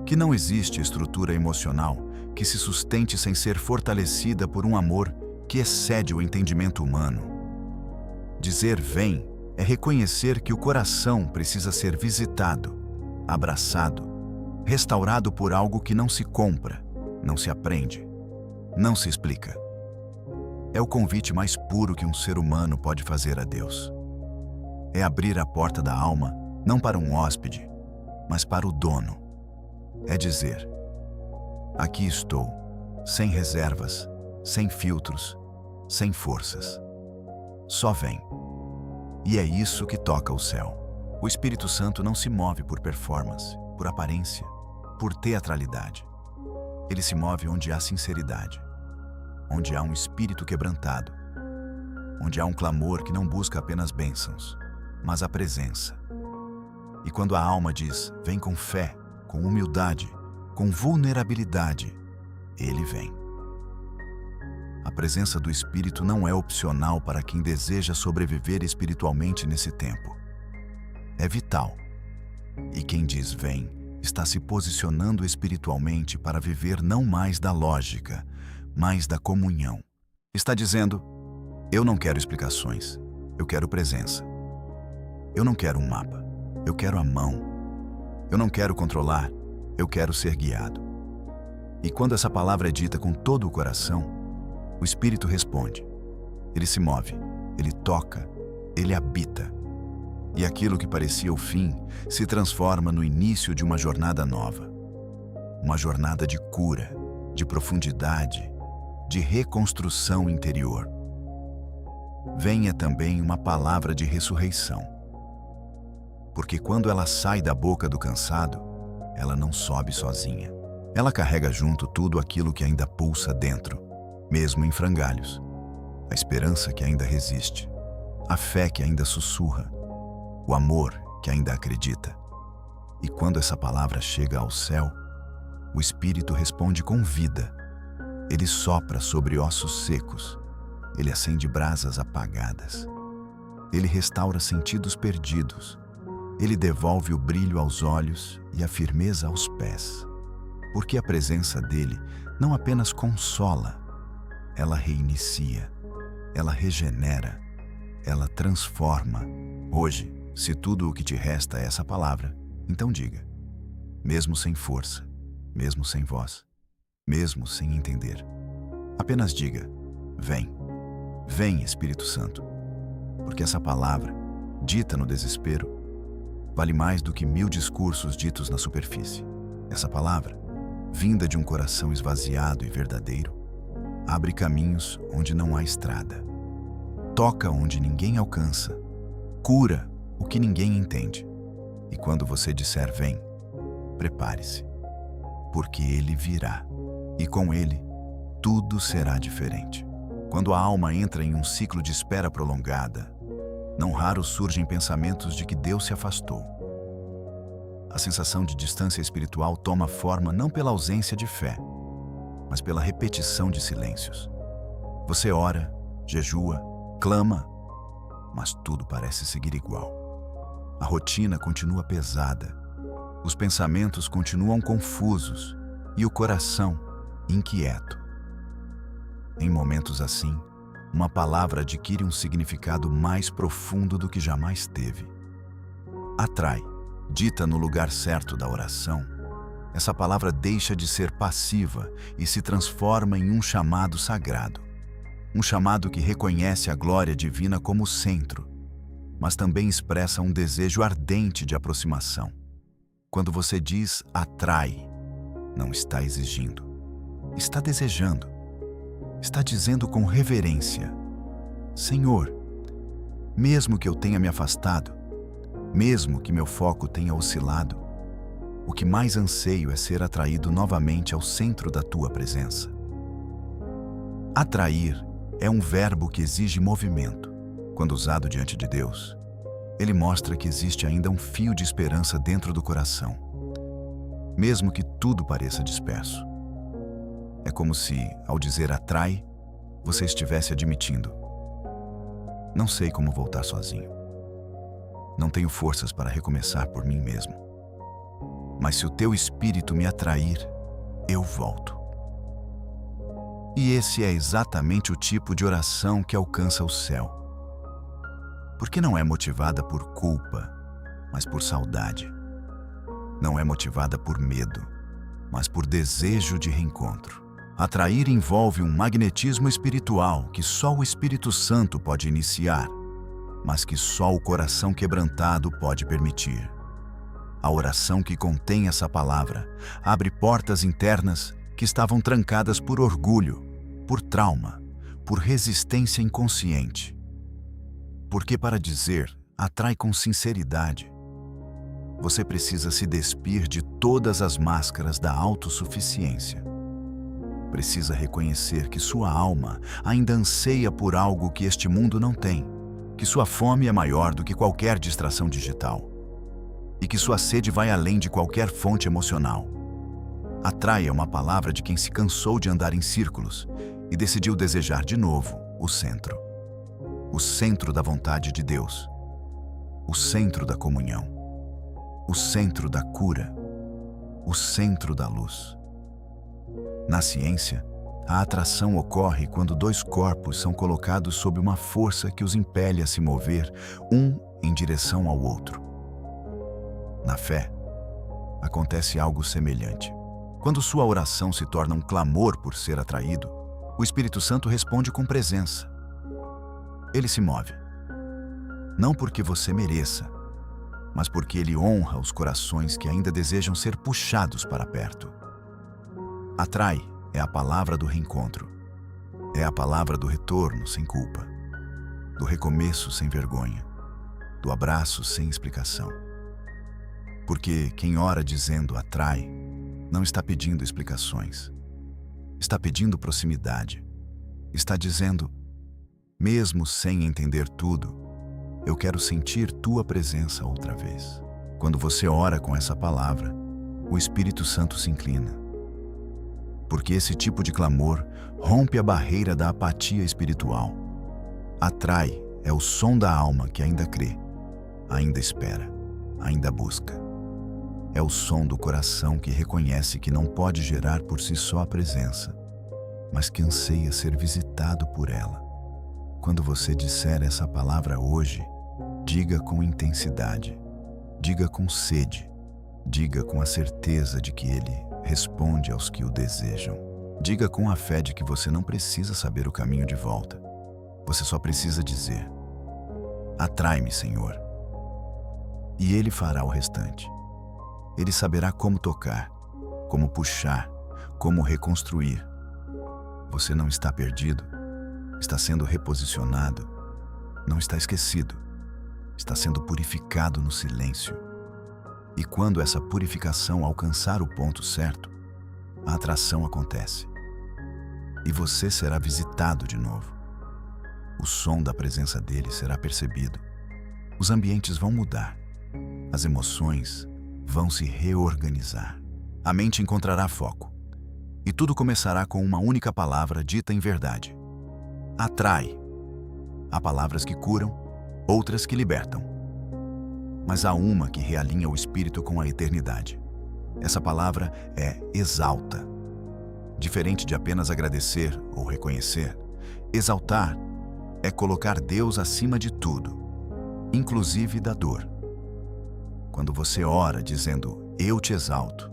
que não existe estrutura emocional que se sustente sem ser fortalecida por um amor que excede o entendimento humano. Dizer vem é reconhecer que o coração precisa ser visitado, abraçado, restaurado por algo que não se compra, não se aprende, não se explica. É o convite mais puro que um ser humano pode fazer a Deus. É abrir a porta da alma não para um hóspede, mas para o dono. É dizer: aqui estou, sem reservas, sem filtros, sem forças. Só vem. E é isso que toca o céu. O Espírito Santo não se move por performance, por aparência, por teatralidade. Ele se move onde há sinceridade, onde há um espírito quebrantado, onde há um clamor que não busca apenas bênçãos, mas a presença. E quando a alma diz, vem com fé, com humildade, com vulnerabilidade, ele vem. A presença do Espírito não é opcional para quem deseja sobreviver espiritualmente nesse tempo. É vital. E quem diz vem, está se posicionando espiritualmente para viver não mais da lógica, mas da comunhão. Está dizendo, eu não quero explicações, eu quero presença. Eu não quero um mapa, eu quero a mão. Eu não quero controlar, eu quero ser guiado. E quando essa palavra é dita com todo o coração, o Espírito responde. Ele se move, ele toca, ele habita. E aquilo que parecia o fim se transforma no início de uma jornada nova. Uma jornada de cura, de profundidade, de reconstrução interior. Venha também uma palavra de ressurreição. Porque quando ela sai da boca do cansado, ela não sobe sozinha. Ela carrega junto tudo aquilo que ainda pulsa dentro, mesmo em frangalhos. A esperança que ainda resiste, a fé que ainda sussurra, o amor que ainda acredita. E quando essa palavra chega ao céu, o Espírito responde com vida. Ele sopra sobre ossos secos, ele acende brasas apagadas, ele restaura sentidos perdidos, ele devolve o brilho aos olhos e a firmeza aos pés. Porque a presença dele não apenas consola, ela reinicia, ela regenera, ela transforma. Hoje, se tudo o que te resta é essa palavra, então diga, mesmo sem força, mesmo sem voz, mesmo sem entender. Apenas diga, vem, vem Espírito Santo, porque essa palavra, dita no desespero, vale mais do que 1000 discursos ditos na superfície. Essa palavra, vinda de um coração esvaziado e verdadeiro, abre caminhos onde não há estrada, toca onde ninguém alcança, cura o que ninguém entende. E quando você disser vem, prepare-se, porque ele virá, e com ele tudo será diferente. Quando a alma entra em um ciclo de espera prolongada, não raro surgem pensamentos de que Deus se afastou. A sensação de distância espiritual toma forma não pela ausência de fé, mas pela repetição de silêncios. Você ora, jejua, clama, mas tudo parece seguir igual. A rotina continua pesada, os pensamentos continuam confusos e o coração inquieto. Em momentos assim, uma palavra adquire um significado mais profundo do que jamais teve. Atrai, dita no lugar certo da oração, essa palavra deixa de ser passiva e se transforma em um chamado sagrado. Um chamado que reconhece a glória divina como centro, mas também expressa um desejo ardente de aproximação. Quando você diz atrai, não está exigindo, está desejando. Está dizendo com reverência: Senhor, mesmo que eu tenha me afastado, mesmo que meu foco tenha oscilado, o que mais anseio é ser atraído novamente ao centro da tua presença. Atrair é um verbo que exige movimento. Quando usado diante de Deus, ele mostra que existe ainda um fio de esperança dentro do coração, mesmo que tudo pareça disperso. É como se, ao dizer atrai, você estivesse admitindo: não sei como voltar sozinho. Não tenho forças para recomeçar por mim mesmo. Mas se o teu espírito me atrair, eu volto. E esse é exatamente o tipo de oração que alcança o céu. Porque não é motivada por culpa, mas por saudade. Não é motivada por medo, mas por desejo de reencontro. Atrair envolve um magnetismo espiritual que só o Espírito Santo pode iniciar, mas que só o coração quebrantado pode permitir. A oração que contém essa palavra abre portas internas que estavam trancadas por orgulho, por trauma, por resistência inconsciente. Porque para dizer atrai com sinceridade, você precisa se despir de todas as máscaras da autossuficiência. Precisa reconhecer que sua alma ainda anseia por algo que este mundo não tem, que sua fome é maior do que qualquer distração digital e que sua sede vai além de qualquer fonte emocional. Atrai é uma palavra de quem se cansou de andar em círculos e decidiu desejar de novo o centro da vontade de Deus, o centro da comunhão, o centro da cura, o centro da luz. Na ciência, a atração ocorre quando dois corpos são colocados sob uma força que os impele a se mover, um em direção ao outro. Na fé, acontece algo semelhante. Quando sua oração se torna um clamor por ser atraído, o Espírito Santo responde com presença. Ele se move. Não porque você mereça, mas porque ele honra os corações que ainda desejam ser puxados para perto. Atrai é a palavra do reencontro. É a palavra do retorno sem culpa, do recomeço sem vergonha, do abraço sem explicação. Porque quem ora dizendo atrai, não está pedindo explicações. Está pedindo proximidade. Está dizendo: mesmo sem entender tudo, eu quero sentir tua presença outra vez. Quando você ora com essa palavra, o Espírito Santo se inclina. Porque esse tipo de clamor rompe a barreira da apatia espiritual. Atrai é o som da alma que ainda crê, ainda espera, ainda busca. É o som do coração que reconhece que não pode gerar por si só a presença, mas que anseia ser visitado por ela. Quando você disser essa palavra hoje, diga com intensidade, diga com sede, diga com a certeza de que Ele responde aos que o desejam. Diga com a fé de que você não precisa saber o caminho de volta. Você só precisa dizer: atrai-me, Senhor. E Ele fará o restante. Ele saberá como tocar, como puxar, como reconstruir. Você não está perdido, está sendo reposicionado, não está esquecido, está sendo purificado no silêncio. E quando essa purificação alcançar o ponto certo, a atração acontece. E você será visitado de novo. O som da presença dele será percebido. Os ambientes vão mudar. As emoções vão se reorganizar. A mente encontrará foco. E tudo começará com uma única palavra dita em verdade. Atrai. Há palavras que curam, outras que libertam. mas há uma que realinha o espírito com a eternidade. Essa palavra é exalta. Diferente de apenas agradecer ou reconhecer, exaltar é colocar Deus acima de tudo, inclusive da dor. Quando você ora dizendo, eu te exalto,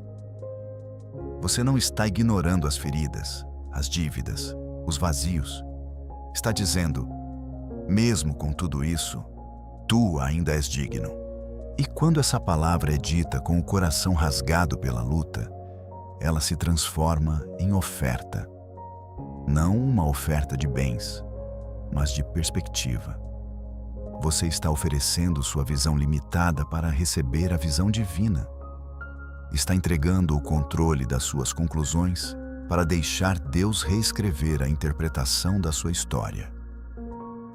você não está ignorando as feridas, as dívidas, os vazios. Está dizendo, mesmo com tudo isso, tu ainda és digno. E quando essa palavra é dita com o coração rasgado pela luta, ela se transforma em oferta. Não uma oferta de bens, mas de perspectiva. Você está oferecendo sua visão limitada para receber a visão divina. Está entregando o controle das suas conclusões para deixar Deus reescrever a interpretação da sua história.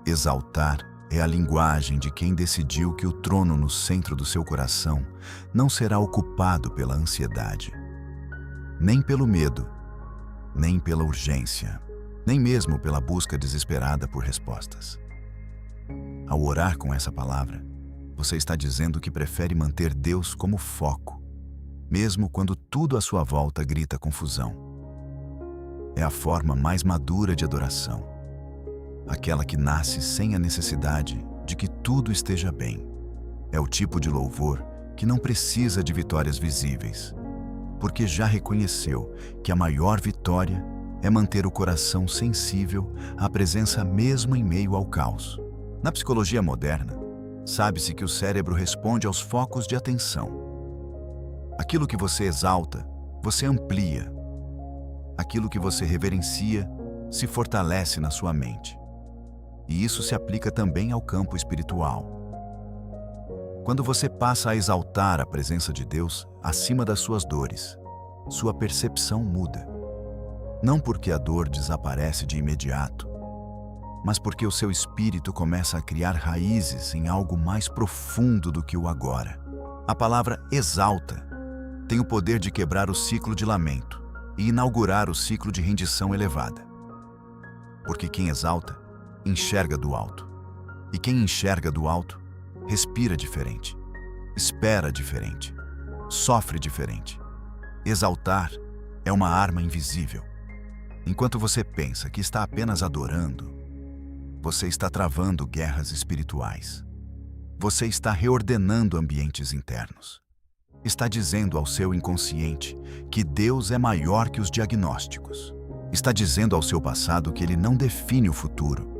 Exaltar é a linguagem de quem decidiu que o trono no centro do seu coração não será ocupado pela ansiedade, nem pelo medo, nem pela urgência, nem mesmo pela busca desesperada por respostas. Ao orar com essa palavra, você está dizendo que prefere manter Deus como foco, mesmo quando tudo à sua volta grita confusão. É a forma mais madura de adoração, aquela que nasce sem a necessidade de que tudo esteja bem. É o tipo de louvor que não precisa de vitórias visíveis, porque já reconheceu que a maior vitória é manter o coração sensível à presença mesmo em meio ao caos. Na psicologia moderna, sabe-se que o cérebro responde aos focos de atenção. Aquilo que você exalta, você amplia. Aquilo que você reverencia, se fortalece na sua mente. E isso se aplica também ao campo espiritual. Quando você passa a exaltar a presença de Deus acima das suas dores, sua percepção muda. Não porque a dor desaparece de imediato, mas porque o seu espírito começa a criar raízes em algo mais profundo do que o agora. A palavra exalta tem o poder de quebrar o ciclo de lamento e inaugurar o ciclo de rendição elevada. Porque quem exalta, enxerga do alto. E quem enxerga do alto, respira diferente, espera diferente, sofre diferente. Exaltar é uma arma invisível. Enquanto você pensa que está apenas adorando, você está travando guerras espirituais. Você está reordenando ambientes internos. Está dizendo ao seu inconsciente que Deus é maior que os diagnósticos. Está dizendo ao seu passado que ele não define o futuro.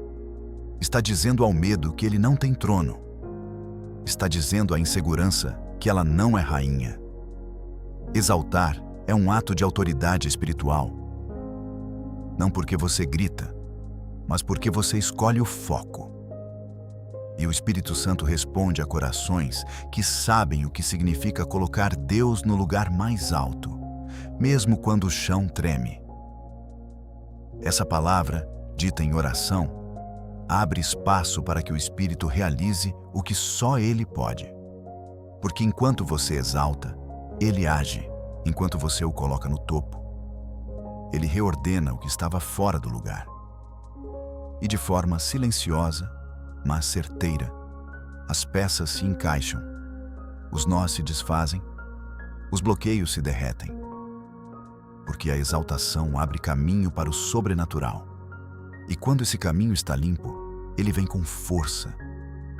Está dizendo ao medo que ele não tem trono. Está dizendo à insegurança que ela não é rainha. Exaltar é um ato de autoridade espiritual. Não porque você grita, mas porque você escolhe o foco. E o Espírito Santo responde a corações que sabem o que significa colocar Deus no lugar mais alto, mesmo quando o chão treme. Essa palavra, dita em oração, abre espaço para que o Espírito realize o que só Ele pode. Porque enquanto você exalta, Ele age. Enquanto você o coloca no topo, Ele reordena o que estava fora do lugar. E de forma silenciosa, mas certeira, as peças se encaixam, os nós se desfazem, os bloqueios se derretem. Porque a exaltação abre caminho para o sobrenatural. E quando esse caminho está limpo, ele vem com força,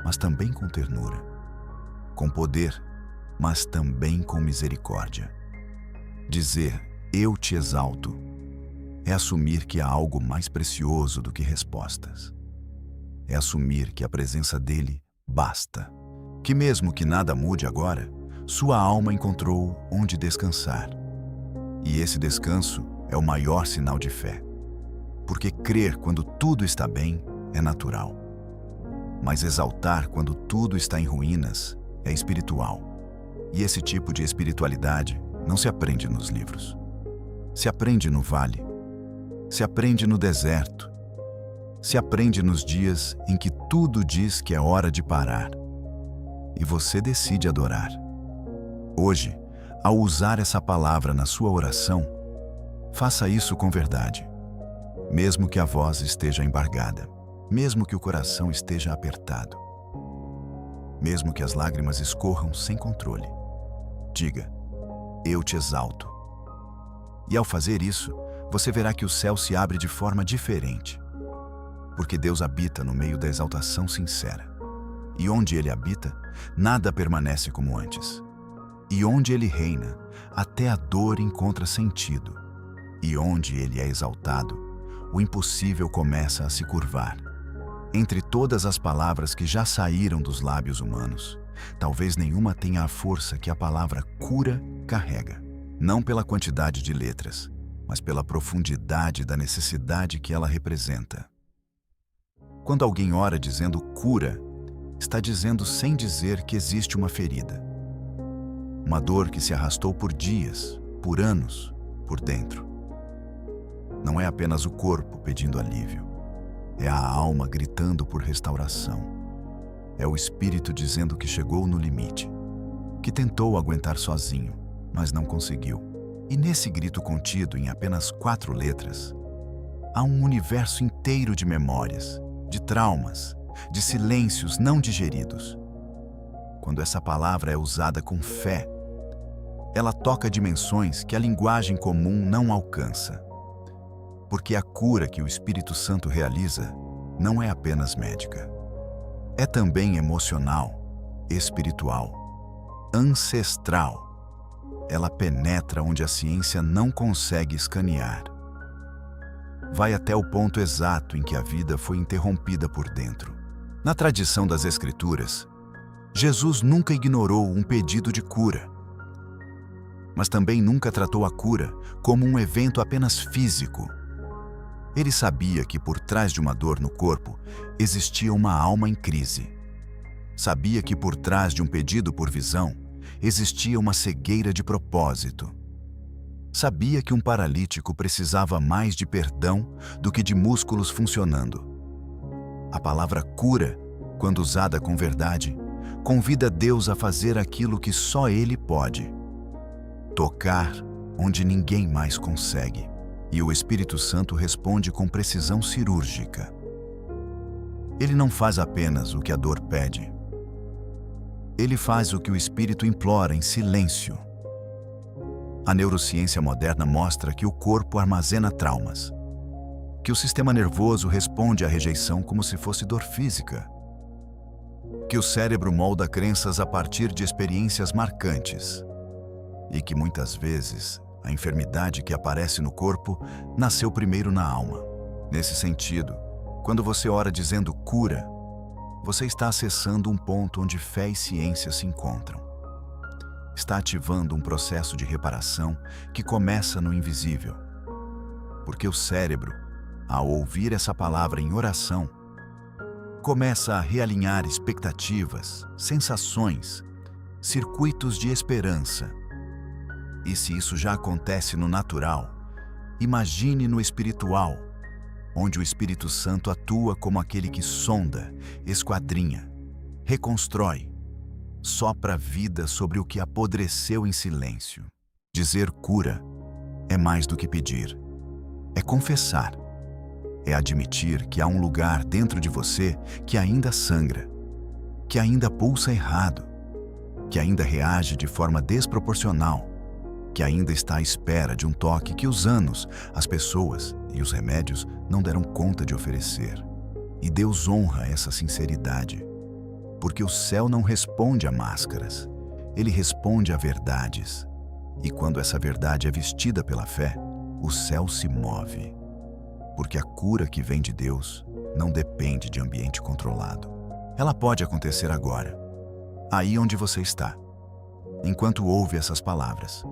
mas também com ternura, com poder, mas também com misericórdia. Dizer, eu te exalto, é assumir que há algo mais precioso do que respostas. É assumir que a presença dele basta. Que mesmo que nada mude agora, sua alma encontrou onde descansar. E esse descanso é o maior sinal de fé. Porque crer quando tudo está bem é natural. Mas exaltar quando tudo está em ruínas é espiritual. E esse tipo de espiritualidade não se aprende nos livros. Se aprende no vale. Se aprende no deserto. Se aprende nos dias em que tudo diz que é hora de parar. E você decide adorar. Hoje, ao usar essa palavra na sua oração, faça isso com verdade. Mesmo que a voz esteja embargada, mesmo que o coração esteja apertado. mesmo que as lágrimas escorram sem controle. Diga: eu te exalto. E ao fazer isso, você verá que o céu se abre de forma diferente, porque Deus habita no meio da exaltação sincera. E onde Ele habita, nada permanece como antes. E onde Ele reina, até a dor encontra sentido. E onde Ele é exaltado, o impossível começa a se curvar. Entre todas as palavras que já saíram dos lábios humanos, talvez nenhuma tenha a força que a palavra cura carrega. Não pela quantidade de letras, mas pela profundidade da necessidade que ela representa. Quando alguém ora dizendo cura, está dizendo sem dizer que existe uma ferida. Uma dor que se arrastou por dias, por anos, por dentro. Não é apenas o corpo pedindo alívio. É a alma gritando por restauração. É o espírito dizendo que chegou no limite, que tentou aguentar sozinho, mas não conseguiu. E nesse grito contido em apenas 4 letras, há um universo inteiro de memórias, de traumas, de silêncios não digeridos. Quando essa palavra é usada com fé, ela toca dimensões que a linguagem comum não alcança. Porque a cura que o Espírito Santo realiza não é apenas médica. É também emocional, espiritual, ancestral. Ela penetra onde a ciência não consegue escanear. Vai até o ponto exato em que a vida foi interrompida por dentro. Na tradição das Escrituras, Jesus nunca ignorou um pedido de cura, mas também nunca tratou a cura como um evento apenas físico. Ele sabia que por trás de uma dor no corpo existia uma alma em crise. Sabia que por trás de um pedido por visão existia uma cegueira de propósito. Sabia que um paralítico precisava mais de perdão do que de músculos funcionando. A palavra cura, quando usada com verdade, convida Deus a fazer aquilo que só Ele pode: tocar onde ninguém mais consegue. E o Espírito Santo responde com precisão cirúrgica. Ele não faz apenas o que a dor pede. Ele faz o que o Espírito implora em silêncio. A neurociência moderna mostra que o corpo armazena traumas, que o sistema nervoso responde à rejeição como se fosse dor física, que o cérebro molda crenças a partir de experiências marcantes e que muitas vezes a enfermidade que aparece no corpo nasceu primeiro na alma. Nesse sentido, quando você ora dizendo cura, você está acessando um ponto onde fé e ciência se encontram. Está ativando um processo de reparação que começa no invisível. Porque o cérebro, ao ouvir essa palavra em oração, começa a realinhar expectativas, sensações, circuitos de esperança. E se isso já acontece no natural, imagine no espiritual, onde o Espírito Santo atua como aquele que sonda, esquadrinha, reconstrói, sopra vida sobre o que apodreceu em silêncio. Dizer cura é mais do que pedir, é confessar, é admitir que há um lugar dentro de você que ainda sangra, que ainda pulsa errado, que ainda reage de forma desproporcional, que ainda está à espera de um toque que os anos, as pessoas e os remédios não deram conta de oferecer. E Deus honra essa sinceridade, porque o céu não responde a máscaras, ele responde a verdades. E quando essa verdade é vestida pela fé, o céu se move, porque a cura que vem de Deus não depende de ambiente controlado. Ela pode acontecer agora, aí onde você está, enquanto ouve essas palavras.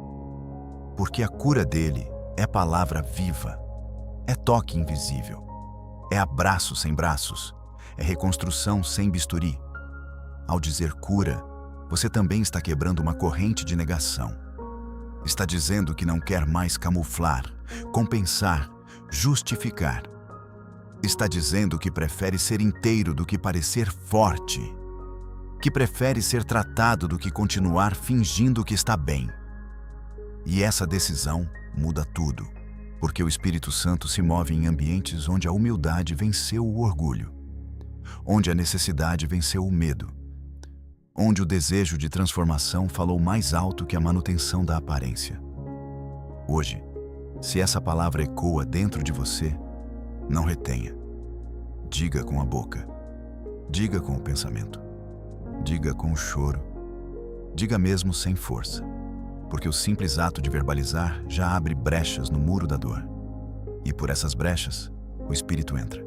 Porque a cura dele é palavra viva, é toque invisível, é abraço sem braços, é reconstrução sem bisturi. Ao dizer cura, você também está quebrando uma corrente de negação. Está dizendo que não quer mais camuflar, compensar, justificar. Está dizendo que prefere ser inteiro do que parecer forte, que prefere ser tratado do que continuar fingindo que está bem. E essa decisão muda tudo, porque o Espírito Santo se move em ambientes onde a humildade venceu o orgulho, onde a necessidade venceu o medo, onde o desejo de transformação falou mais alto que a manutenção da aparência. Hoje, se essa palavra ecoa dentro de você, não retenha. Diga com a boca. Diga com o pensamento. Diga com o choro. Diga mesmo sem força, porque o simples ato de verbalizar já abre brechas no muro da dor. E por essas brechas, o Espírito entra.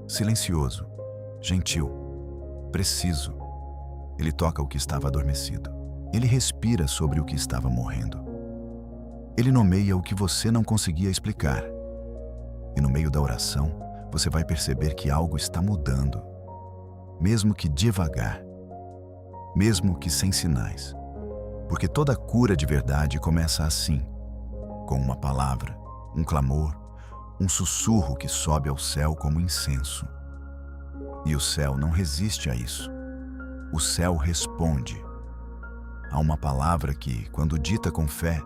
Silencioso, gentil, preciso. Ele toca o que estava adormecido. Ele respira sobre o que estava morrendo. Ele nomeia o que você não conseguia explicar. E no meio da oração, você vai perceber que algo está mudando, mesmo que devagar, mesmo que sem sinais. Porque toda cura de verdade começa assim, com uma palavra, um clamor, um sussurro que sobe ao céu como incenso. E o céu não resiste a isso. O céu responde. Há uma palavra que, quando dita com fé,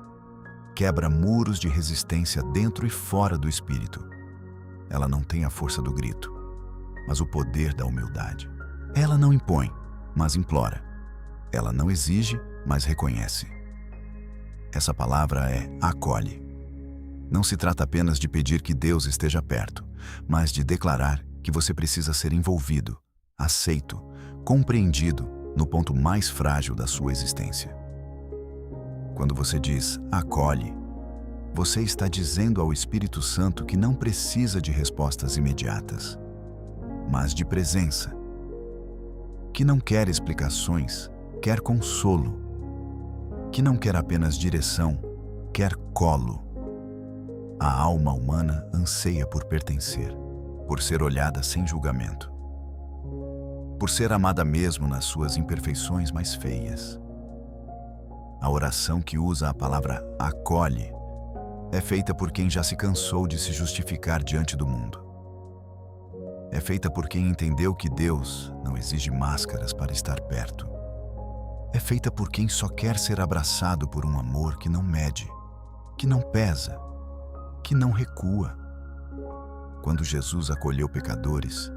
quebra muros de resistência dentro e fora do espírito. Ela não tem a força do grito, mas o poder da humildade. Ela não impõe, mas implora. Ela não exige, mas reconhece. Essa palavra é acolhe. Não se trata apenas de pedir que Deus esteja perto, mas de declarar que você precisa ser envolvido, aceito, compreendido no ponto mais frágil da sua existência. Quando você diz acolhe, você está dizendo ao Espírito Santo que não precisa de respostas imediatas, mas de presença. Que não quer explicações, quer consolo. Que não quer apenas direção, quer colo. A alma humana anseia por pertencer, por ser olhada sem julgamento, por ser amada mesmo nas suas imperfeições mais feias. A oração que usa a palavra acolhe é feita por quem já se cansou de se justificar diante do mundo. É feita por quem entendeu que Deus não exige máscaras para estar perto. É feita por quem só quer ser abraçado por um amor que não mede, que não pesa, que não recua. Quando Jesus acolheu pecadores,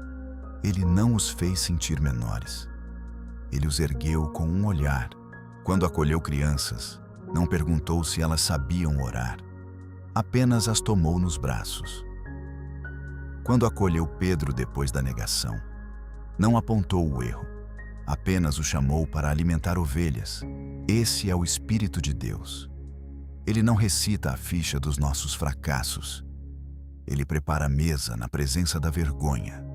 Ele não os fez sentir menores. Ele os ergueu com um olhar. Quando acolheu crianças, não perguntou se elas sabiam orar. Apenas as tomou nos braços. Quando acolheu Pedro depois da negação, não apontou o erro, apenas o chamou para alimentar ovelhas. Esse é o Espírito de Deus. Ele não recita a ficha dos nossos fracassos. Ele prepara a mesa na presença da vergonha.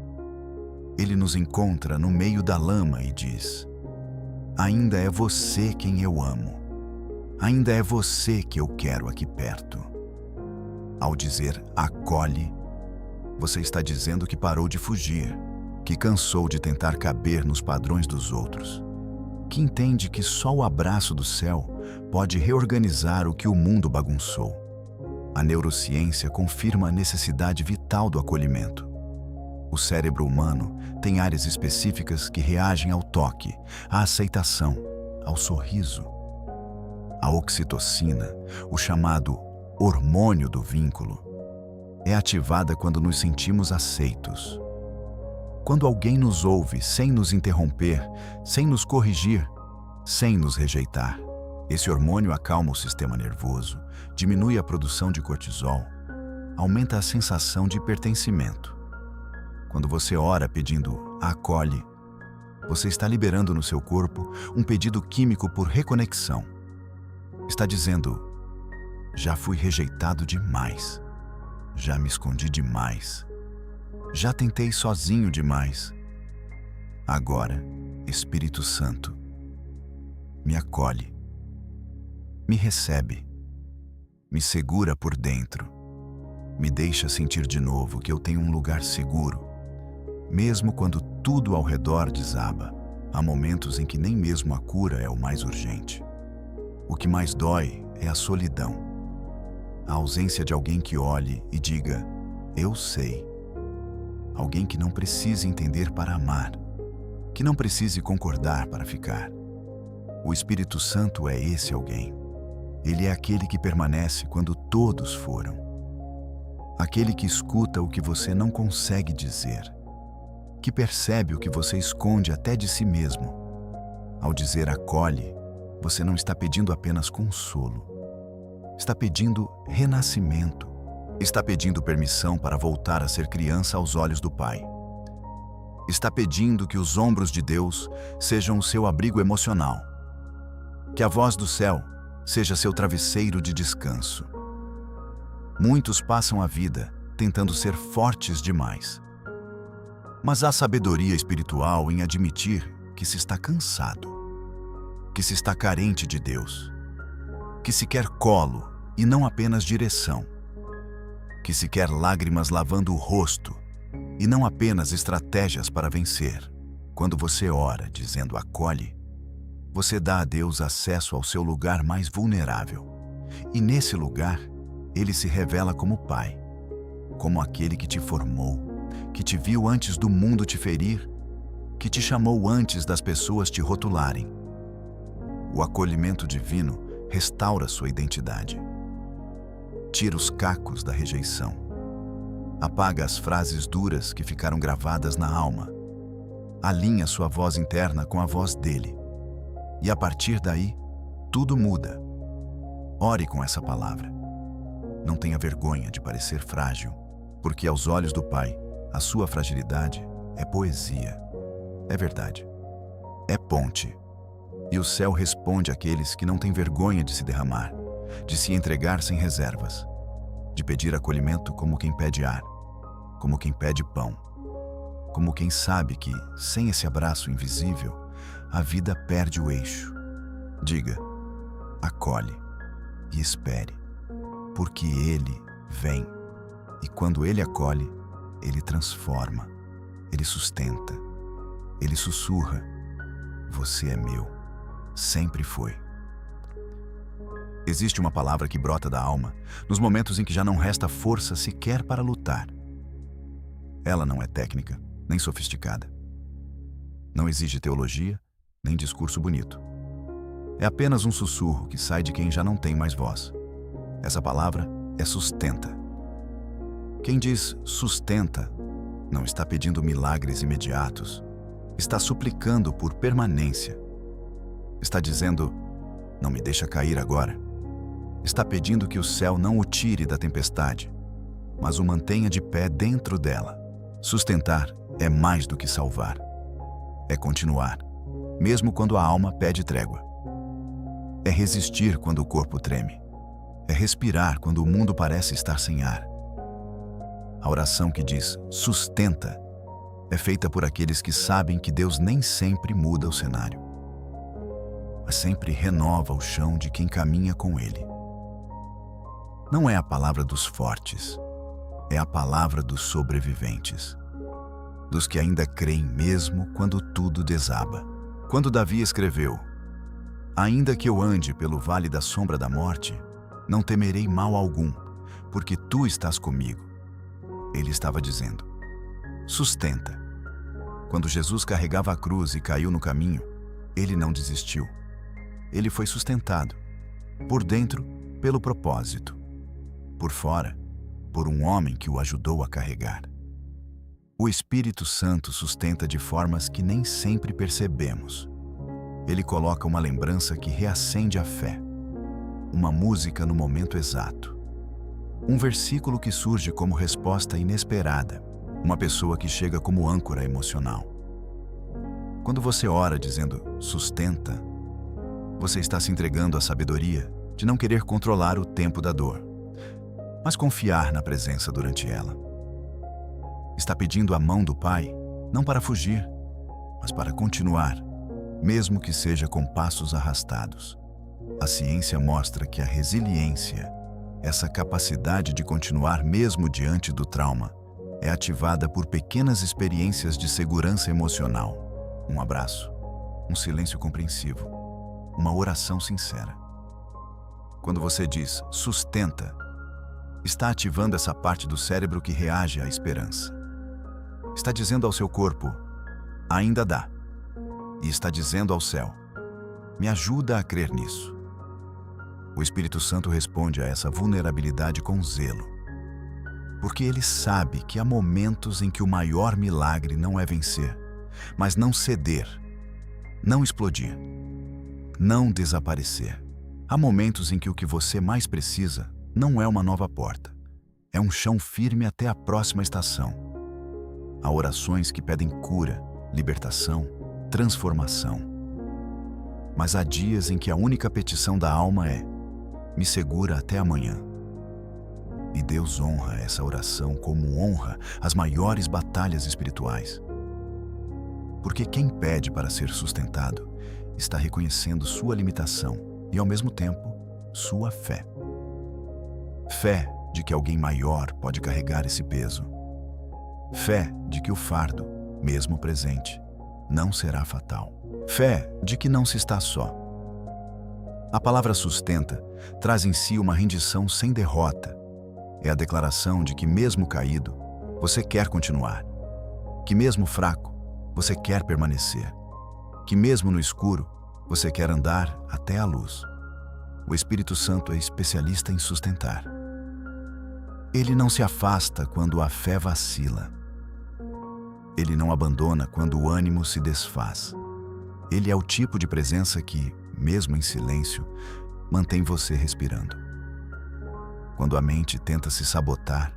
Ele nos encontra no meio da lama e diz: ainda é você quem eu amo. Ainda é você que eu quero aqui perto. Ao dizer acolhe, você está dizendo que parou de fugir, que cansou de tentar caber nos padrões dos outros, que entende que só o abraço do céu pode reorganizar o que o mundo bagunçou. A neurociência confirma a necessidade vital do acolhimento. O cérebro humano tem áreas específicas que reagem ao toque, à aceitação, ao sorriso. A oxitocina, o chamado hormônio do vínculo, é ativada quando nos sentimos aceitos. Quando alguém nos ouve sem nos interromper, sem nos corrigir, sem nos rejeitar. Esse hormônio acalma o sistema nervoso, diminui a produção de cortisol, aumenta a sensação de pertencimento. Quando você ora pedindo acolhe, você está liberando no seu corpo um pedido químico por reconexão. Está dizendo: já fui rejeitado demais, já me escondi demais, já tentei sozinho demais. Agora, Espírito Santo, me acolhe, me recebe, me segura por dentro, me deixa sentir de novo que eu tenho um lugar seguro. Mesmo quando tudo ao redor desaba, há momentos em que nem mesmo a cura é o mais urgente. O que mais dói é a solidão. A ausência de alguém que olhe e diga: eu sei. Alguém que não precise entender para amar, que não precise concordar para ficar. O Espírito Santo é esse alguém. Ele é aquele que permanece quando todos foram. Aquele que escuta o que você não consegue dizer, que percebe o que você esconde até de si mesmo. Ao dizer acolhe, você não está pedindo apenas consolo. Está pedindo renascimento. Está pedindo permissão para voltar a ser criança aos olhos do Pai. Está pedindo que os ombros de Deus sejam o seu abrigo emocional. Que a voz do céu seja seu travesseiro de descanso. Muitos passam a vida tentando ser fortes demais. Mas há sabedoria espiritual em admitir que se está cansado, que se está carente de Deus, que se quer colo e não apenas direção, que se quer lágrimas lavando o rosto e não apenas estratégias para vencer. Quando você ora dizendo acolhe, você dá a Deus acesso ao seu lugar mais vulnerável. E nesse lugar, Ele se revela como Pai, como aquele que te formou, que te viu antes do mundo te ferir, que te chamou antes das pessoas te rotularem. O acolhimento divino restaura sua identidade. Tira os cacos da rejeição. Apaga as frases duras que ficaram gravadas na alma. Alinha sua voz interna com a voz dele. E a partir daí, tudo muda. Ore com essa palavra. Não tenha vergonha de parecer frágil, porque aos olhos do Pai, a sua fragilidade é poesia. É verdade. É ponte. E o céu responde àqueles que não têm vergonha de se derramar, de se entregar sem reservas, de pedir acolhimento como quem pede ar, como quem pede pão, como quem sabe que, sem esse abraço invisível, a vida perde o eixo. Diga, acolhe e espere, porque Ele vem. E quando Ele acolhe, Ele transforma, Ele sustenta, Ele sussurra: você é meu, sempre foi. Existe uma palavra que brota da alma nos momentos em que já não resta força sequer para lutar. Ela não é técnica, nem sofisticada. Não exige teologia, nem discurso bonito. É apenas um sussurro que sai de quem já não tem mais voz. Essa palavra é sustenta. Quem diz sustenta não está pedindo milagres imediatos. Está suplicando por permanência. Está dizendo, não me deixa cair agora. Está pedindo que o céu não o tire da tempestade, mas o mantenha de pé dentro dela. Sustentar é mais do que salvar. É continuar, mesmo quando a alma pede trégua. É resistir quando o corpo treme. É respirar quando o mundo parece estar sem ar. A oração que diz sustenta é feita por aqueles que sabem que Deus nem sempre muda o cenário, mas sempre renova o chão de quem caminha com Ele. Não é a palavra dos fortes, é a palavra dos sobreviventes, dos que ainda creem mesmo quando tudo desaba. Quando Davi escreveu, ainda que eu ande pelo vale da sombra da morte, não temerei mal algum, porque tu estás comigo. Ele estava dizendo, sustenta. Quando Jesus carregava a cruz e caiu no caminho, ele não desistiu. Ele foi sustentado, por dentro, pelo propósito, por fora, por um homem que o ajudou a carregar. O Espírito Santo sustenta de formas que nem sempre percebemos. Ele coloca uma lembrança que reacende a fé, uma música no momento exato, um versículo que surge como resposta inesperada, uma pessoa que chega como âncora emocional. Quando você ora dizendo sustenta, você está se entregando à sabedoria de não querer controlar o tempo da dor, mas confiar na presença durante ela. Está pedindo a mão do Pai, não para fugir, mas para continuar, mesmo que seja com passos arrastados. A ciência mostra que a resiliência, essa capacidade de continuar mesmo diante do trauma, é ativada por pequenas experiências de segurança emocional. Um abraço, um silêncio compreensivo, uma oração sincera. Quando você diz sustenta, está ativando essa parte do cérebro que reage à esperança. Está dizendo ao seu corpo, ainda dá. E está dizendo ao céu, me ajuda a crer nisso. O Espírito Santo responde a essa vulnerabilidade com zelo, porque ele sabe que há momentos em que o maior milagre não é vencer, mas não ceder, não explodir, não desaparecer. Há momentos em que o que você mais precisa não é uma nova porta, é um chão firme até a próxima estação. Há orações que pedem cura, libertação, transformação. Mas há dias em que a única petição da alma é: me segura até amanhã. E Deus honra essa oração como honra as maiores batalhas espirituais. Porque quem pede para ser sustentado está reconhecendo sua limitação e, ao mesmo tempo, sua fé. Fé de que alguém maior pode carregar esse peso. Fé de que o fardo, mesmo presente, não será fatal. Fé de que não se está só. A palavra sustenta traz em si uma rendição sem derrota. É a declaração de que, mesmo caído, você quer continuar. Que, mesmo fraco, você quer permanecer. Que, mesmo no escuro, você quer andar até a luz. O Espírito Santo é especialista em sustentar. Ele não se afasta quando a fé vacila. Ele não abandona quando o ânimo se desfaz. Ele é o tipo de presença que, mesmo em silêncio, mantém você respirando. Quando a mente tenta se sabotar,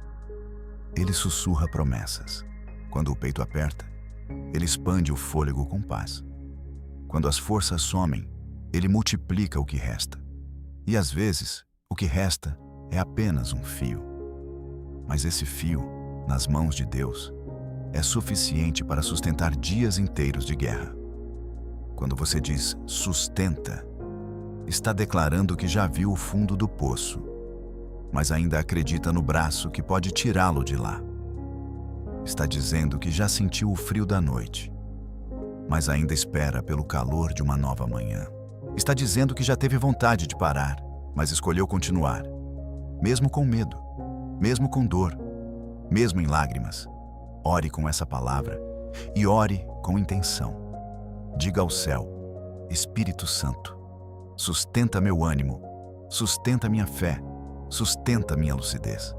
ele sussurra promessas. Quando o peito aperta, ele expande o fôlego com paz. Quando as forças somem, ele multiplica o que resta. E às vezes, o que resta é apenas um fio. Mas esse fio, nas mãos de Deus, é suficiente para sustentar dias inteiros de guerra. Quando você diz sustenta, está declarando que já viu o fundo do poço, mas ainda acredita no braço que pode tirá-lo de lá. Está dizendo que já sentiu o frio da noite, mas ainda espera pelo calor de uma nova manhã. Está dizendo que já teve vontade de parar, mas escolheu continuar, mesmo com medo, mesmo com dor, mesmo em lágrimas. Ore com essa palavra e ore com intenção. Diga ao céu: Espírito Santo, sustenta meu ânimo, sustenta minha fé, sustenta minha lucidez.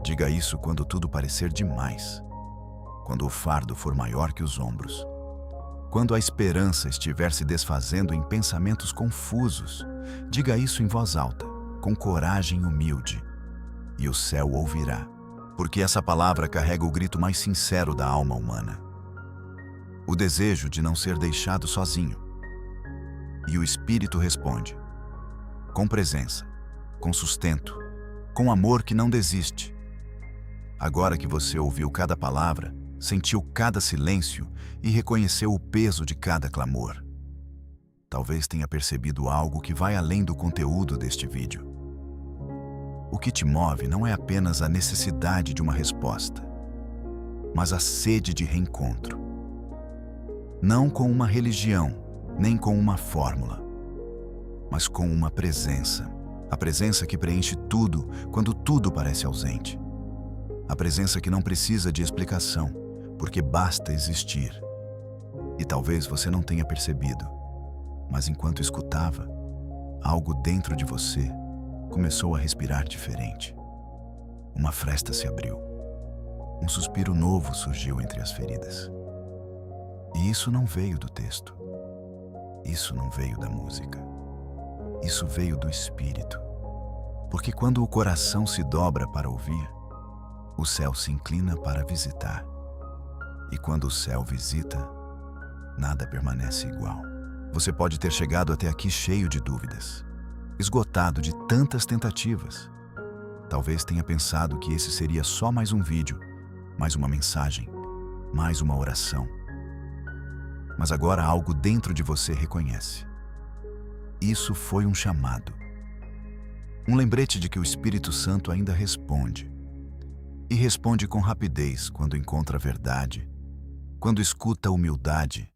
Diga isso quando tudo parecer demais, quando o fardo for maior que os ombros, quando a esperança estiver se desfazendo em pensamentos confusos. Diga isso em voz alta, com coragem humilde, e o céu ouvirá, porque essa palavra carrega o grito mais sincero da alma humana. O desejo de não ser deixado sozinho. E o Espírito responde, com presença, com sustento, com amor que não desiste. Agora que você ouviu cada palavra, sentiu cada silêncio e reconheceu o peso de cada clamor, talvez tenha percebido algo que vai além do conteúdo deste vídeo. O que te move não é apenas a necessidade de uma resposta, mas a sede de reencontro. Não com uma religião, nem com uma fórmula, mas com uma presença. A presença que preenche tudo quando tudo parece ausente. A presença que não precisa de explicação, porque basta existir. E talvez você não tenha percebido, mas enquanto escutava, algo dentro de você começou a respirar diferente. Uma fresta se abriu. Um suspiro novo surgiu entre as feridas. E isso não veio do texto. Isso não veio da música. Isso veio do Espírito. Porque quando o coração se dobra para ouvir, o céu se inclina para visitar. E quando o céu visita, nada permanece igual. Você pode ter chegado até aqui cheio de dúvidas, esgotado de tantas tentativas. Talvez tenha pensado que esse seria só mais um vídeo, mais uma mensagem, mais uma oração. Mas agora algo dentro de você reconhece. Isso foi um chamado. Um lembrete de que o Espírito Santo ainda responde. E responde com rapidez quando encontra a verdade, quando escuta a humildade,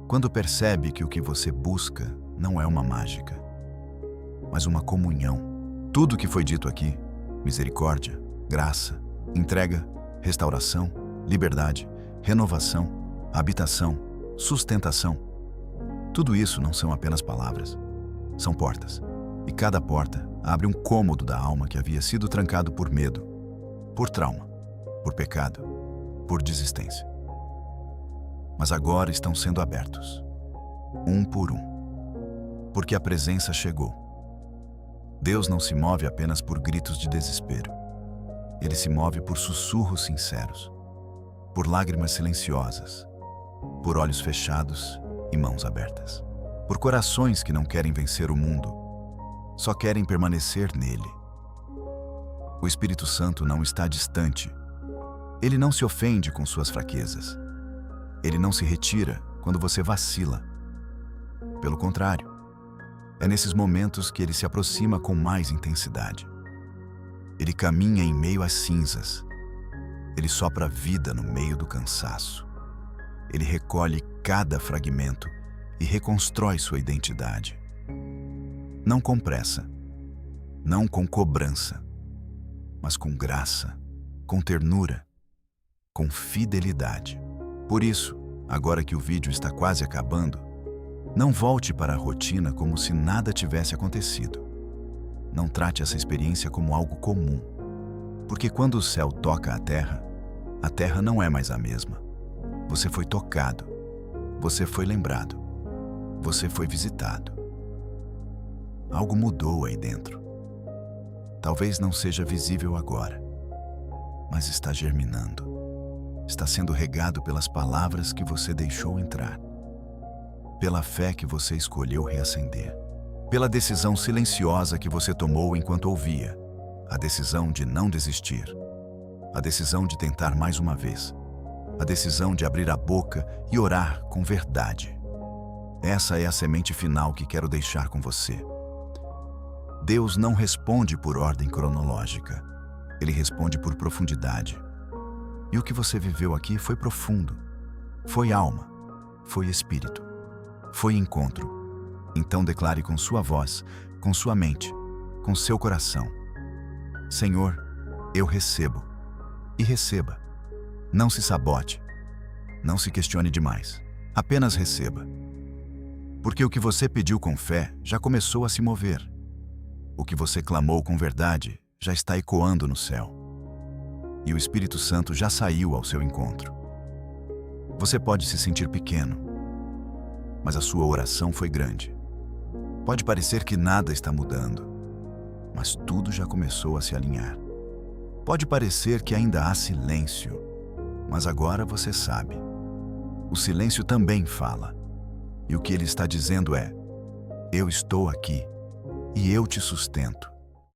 quando percebe que o que você busca não é uma mágica, mas uma comunhão. Tudo o que foi dito aqui, misericórdia, graça, entrega, restauração, liberdade, renovação, habitação, sustentação, tudo isso não são apenas palavras, são portas. E cada porta abre um cômodo da alma que havia sido trancado por medo, por trauma, por pecado, por desistência. Mas agora estão sendo abertos. um por um. Porque a presença chegou. Deus não se move apenas por gritos de desespero. Ele se move por sussurros sinceros, por lágrimas silenciosas, por olhos fechados e mãos abertas, por corações que não querem vencer o mundo, só querem permanecer nele. O Espírito Santo não está distante. Ele não se ofende com suas fraquezas. Ele não se retira quando você vacila. Pelo contrário, é nesses momentos que ele se aproxima com mais intensidade. Ele caminha em meio às cinzas. Ele sopra vida no meio do cansaço. Ele recolhe cada fragmento e reconstrói sua identidade. Não com pressa, não com cobrança, mas com graça, com ternura, com fidelidade. Por isso, agora que o vídeo está quase acabando, não volte para a rotina como se nada tivesse acontecido. Não trate essa experiência como algo comum, porque quando o céu toca a terra não é mais a mesma. Você foi tocado, você foi lembrado, você foi visitado. Algo mudou aí dentro. Talvez não seja visível agora, mas está germinando. Está sendo regado pelas palavras que você deixou entrar, pela fé que você escolheu reacender, pela decisão silenciosa que você tomou enquanto ouvia, a decisão de não desistir, a decisão de tentar mais uma vez, a decisão de abrir a boca e orar com verdade. Essa é a semente final que quero deixar com você. Deus não responde por ordem cronológica. Ele responde por profundidade. E o que você viveu aqui foi profundo. Foi alma. Foi espírito. Foi encontro. Então declare com sua voz, com sua mente, com seu coração: Senhor, eu recebo. E receba. Não se sabote. Não se questione demais. Apenas receba. Porque o que você pediu com fé já começou a se mover. O que você clamou com verdade já está ecoando no céu. E o Espírito Santo já saiu ao seu encontro. Você pode se sentir pequeno, mas a sua oração foi grande. Pode parecer que nada está mudando, mas tudo já começou a se alinhar. Pode parecer que ainda há silêncio, mas agora você sabe. O silêncio também fala. E o que ele está dizendo é: eu estou aqui e eu te sustento.